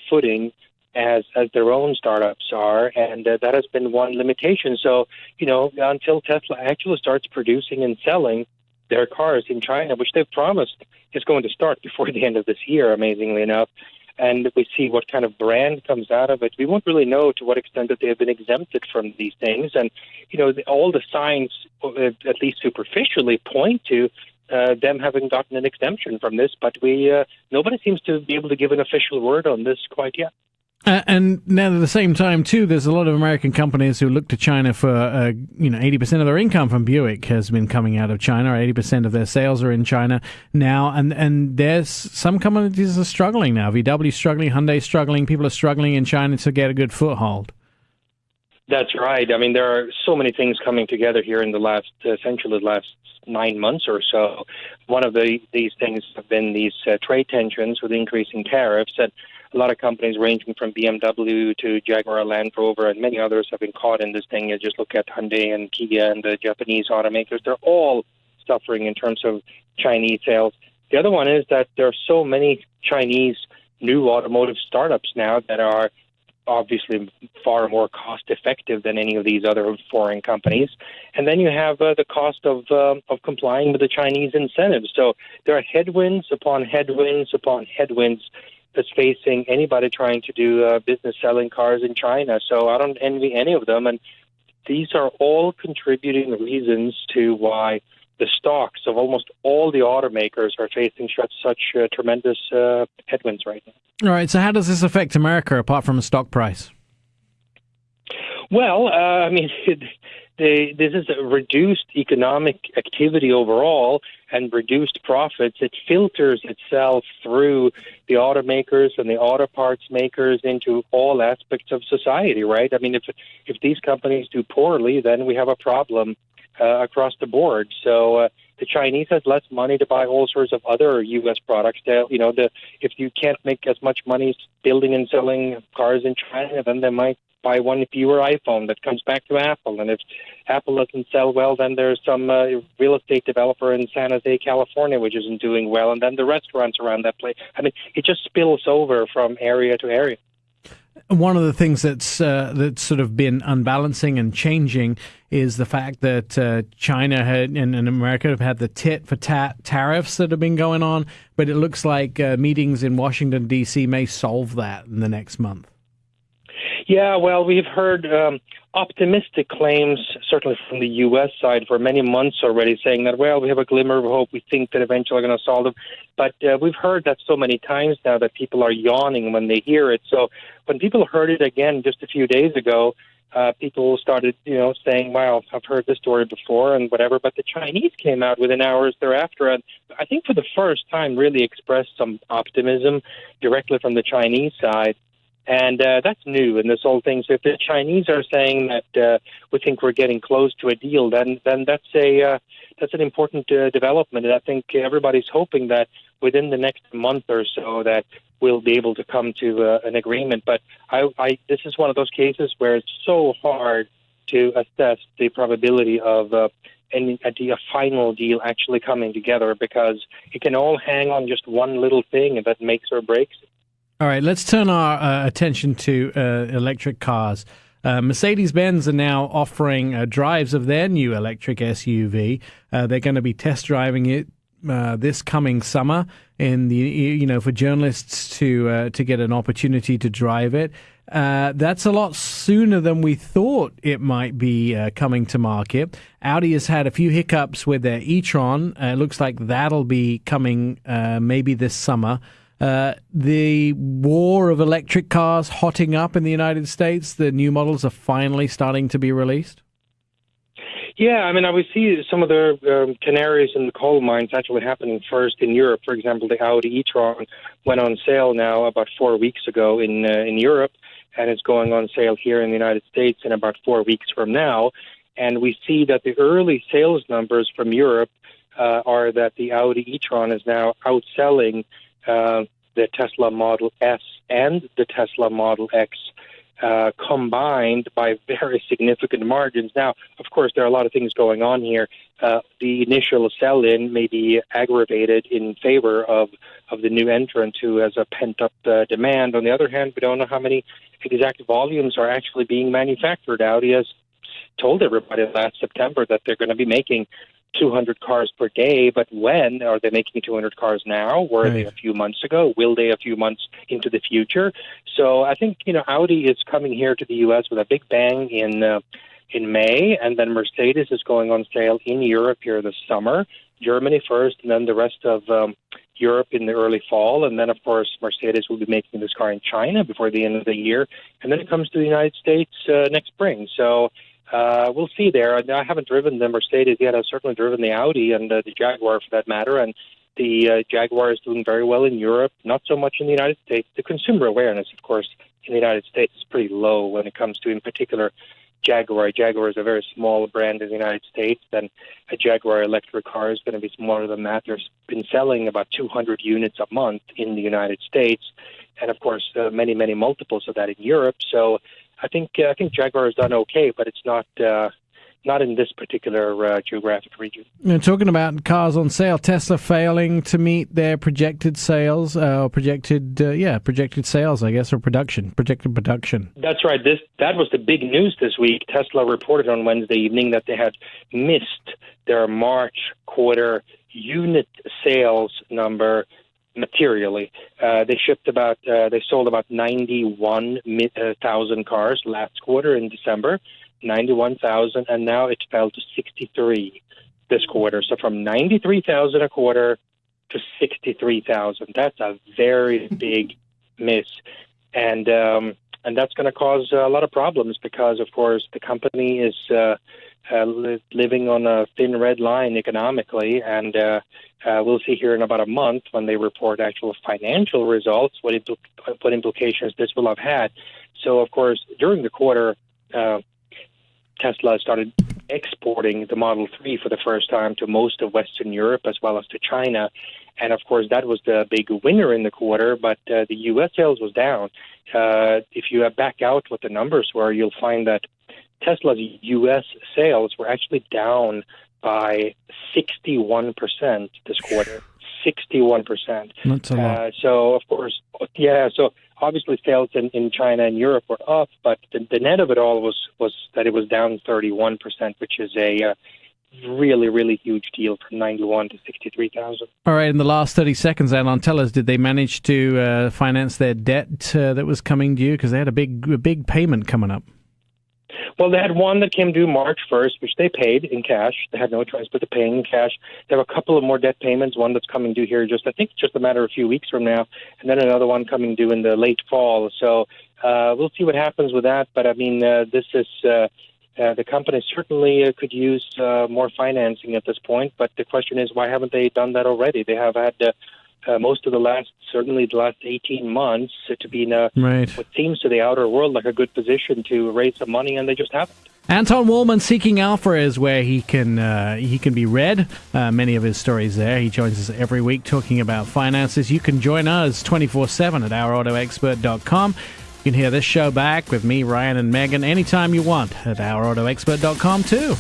footing as their own startups are, and that has been one limitation. So, until Tesla actually starts producing and selling their cars in China, which they've promised is going to start before the end of this year, amazingly enough, and we see what kind of brand comes out of it, we won't really know to what extent that they have been exempted from these things. And, all the signs, at least superficially, point to them having gotten an exemption from this, but nobody seems to be able to give an official word on this quite yet. And now at the same time, too, there's a lot of American companies who look to China for, 80% of their income from Buick has been coming out of China. 80% of their sales are in China now. And there's some companies are struggling now. VW's struggling, Hyundai's struggling. People are struggling in China to get a good foothold. That's right. I mean, there are so many things coming together here in the last, essentially the last 9 months or so. One of these things have been these trade tensions with increasing tariffs, and a lot of companies ranging from BMW to Jaguar Land Rover and many others have been caught in this thing. You just look at Hyundai and Kia and the Japanese automakers. They're all suffering in terms of Chinese sales. The other one is that there are so many Chinese new automotive startups now that are obviously far more cost effective than any of these other foreign companies. And then you have the cost of complying with the Chinese incentives. So there are headwinds upon headwinds upon headwinds that's facing anybody trying to do business selling cars in China. So I don't envy any of them. And these are all contributing reasons to why the stocks of almost all the automakers are facing such tremendous headwinds right now. All right, so how does this affect America apart from the stock price? Well, I mean, this is a reduced economic activity overall and reduced profits. It filters itself through the automakers and the auto parts makers into all aspects of society, right? I mean, if these companies do poorly, then we have a problem across the board. So the Chinese has less money to buy all sorts of other U.S. products. If you can't make as much money building and selling cars in China, then they might buy one fewer iPhone that comes back to Apple. And if Apple doesn't sell well, then there's some real estate developer in San Jose, California, which isn't doing well. And then the restaurants around that place. I mean, it just spills over from area to area. One of the things that's sort of been unbalancing and changing is the fact that China and America have had the tit-for-tat tariffs that have been going on, but it looks like meetings in Washington, D.C. may solve that in the next month. Yeah, well, we've heard optimistic claims, certainly from the U.S. side, for many months already, saying that, well, we have a glimmer of hope. We think that eventually we're going to solve them. But we've heard that so many times now that people are yawning when they hear it. So when people heard it again just a few days ago, people started, saying, well, I've heard this story before and whatever. But the Chinese came out within hours thereafter and I think for the first time really expressed some optimism directly from the Chinese side. And that's new in this whole thing. So if the Chinese are saying that we think we're getting close to a deal, then that's an important development. And I think everybody's hoping that within the next month or so that we'll be able to come to an agreement. But this is one of those cases where it's so hard to assess the probability of a final deal actually coming together because it can all hang on just one little thing that makes or breaks it. All right, let's turn our attention to electric cars. Mercedes-Benz are now offering drives of their new electric SUV. They're going to be test driving it this coming summer, for journalists to get an opportunity to drive it. That's a lot sooner than we thought it might be coming to market. Audi has had a few hiccups with their e-tron. It looks like that'll be coming maybe this summer. The war of electric cars hotting up in the United States. The new models are finally starting to be released. Yeah, I mean, I would see some of the canaries in the coal mines actually happening first in Europe. For example, the Audi e-tron went on sale now about 4 weeks ago in Europe, and it's going on sale here in the United States in about 4 weeks from now. And we see that the early sales numbers from Europe are that the Audi e-tron is now outselling the Tesla Model S and the Tesla Model X combined by very significant margins. Now, of course, there are a lot of things going on here. The initial sell-in may be aggravated in favor of the new entrant who has a pent-up demand. On the other hand, we don't know how many exact volumes are actually being manufactured. Audi has told everybody last September that they're going to be making 200 cars per day, but when are they making 200 cars now? Were they a few months ago? Will they a few months into the future? So I think, Audi is coming here to the U.S. with a big bang in May, and then Mercedes is going on sale in Europe here this summer, Germany first, and then the rest of Europe in the early fall, and then, of course, Mercedes will be making this car in China before the end of the year, and then it comes to the United States next spring. So we'll see there. I haven't driven the Mercedes yet. I've certainly driven the Audi and the Jaguar, for that matter, and the Jaguar is doing very well in Europe, not so much in the United States. The consumer awareness, of course, in the United States is pretty low when it comes to, in particular, Jaguar. Jaguar is a very small brand in the United States, and a Jaguar electric car is going to be smaller than that. There's been selling about 200 units a month in the United States, and of course, many, many multiples of that in Europe. So I think Jaguar has done okay, but it's not in this particular geographic region. Talking about cars on sale, Tesla failing to meet their projected sales, projected sales, I guess, or projected production. That's right. That was the big news this week. Tesla reported on Wednesday evening that they had missed their March quarter unit sales number materially. They sold about 91,000 cars last quarter in December. 91,000, and now it fell to 63 this quarter. So from 93,000 a quarter to 63,000. That's a very big miss, and that's going to cause a lot of problems because, of course, the company is living on a thin red line economically, and we'll see here in about a month when they report actual financial results what implications this will have had. So, of course, during the quarter, Tesla started exporting the Model 3 for the first time to most of Western Europe as well as to China. And, of course, that was the big winner in the quarter, but the U.S. sales was down. If you back out what the numbers were, you'll find that Tesla's U.S. sales were actually down by 61% this quarter. 61%. That's a lot. So, of course, so obviously sales in China and Europe were up, but the net of it all was that it was down 31%, which is a really, really huge deal from 91 to 63,000. All right, in the last 30 seconds, Anton, tell us, did they manage to finance their debt that was coming due? Because they had a big payment coming up. Well, they had one that came due March 1st, which they paid in cash. They had no choice but to pay in cash. They have a couple of more debt payments, one that's coming due here I think just a matter of a few weeks from now, and then another one coming due in the late fall. So we'll see what happens with that. But, I mean, this is the company certainly could use more financing at this point. But the question is, why haven't they done that already? They have had most of the last 18 months to be in what seems to the outer world like a good position to raise some money, and they just haven't. Anton Walhman, Seeking Alpha, is where he can be read. Many of his stories there. He joins us every week talking about finances. You can join us 24/7 at ourautoexpert.com. You can hear this show back with me, Ryan, and Megan anytime you want at ourautoexpert.com too.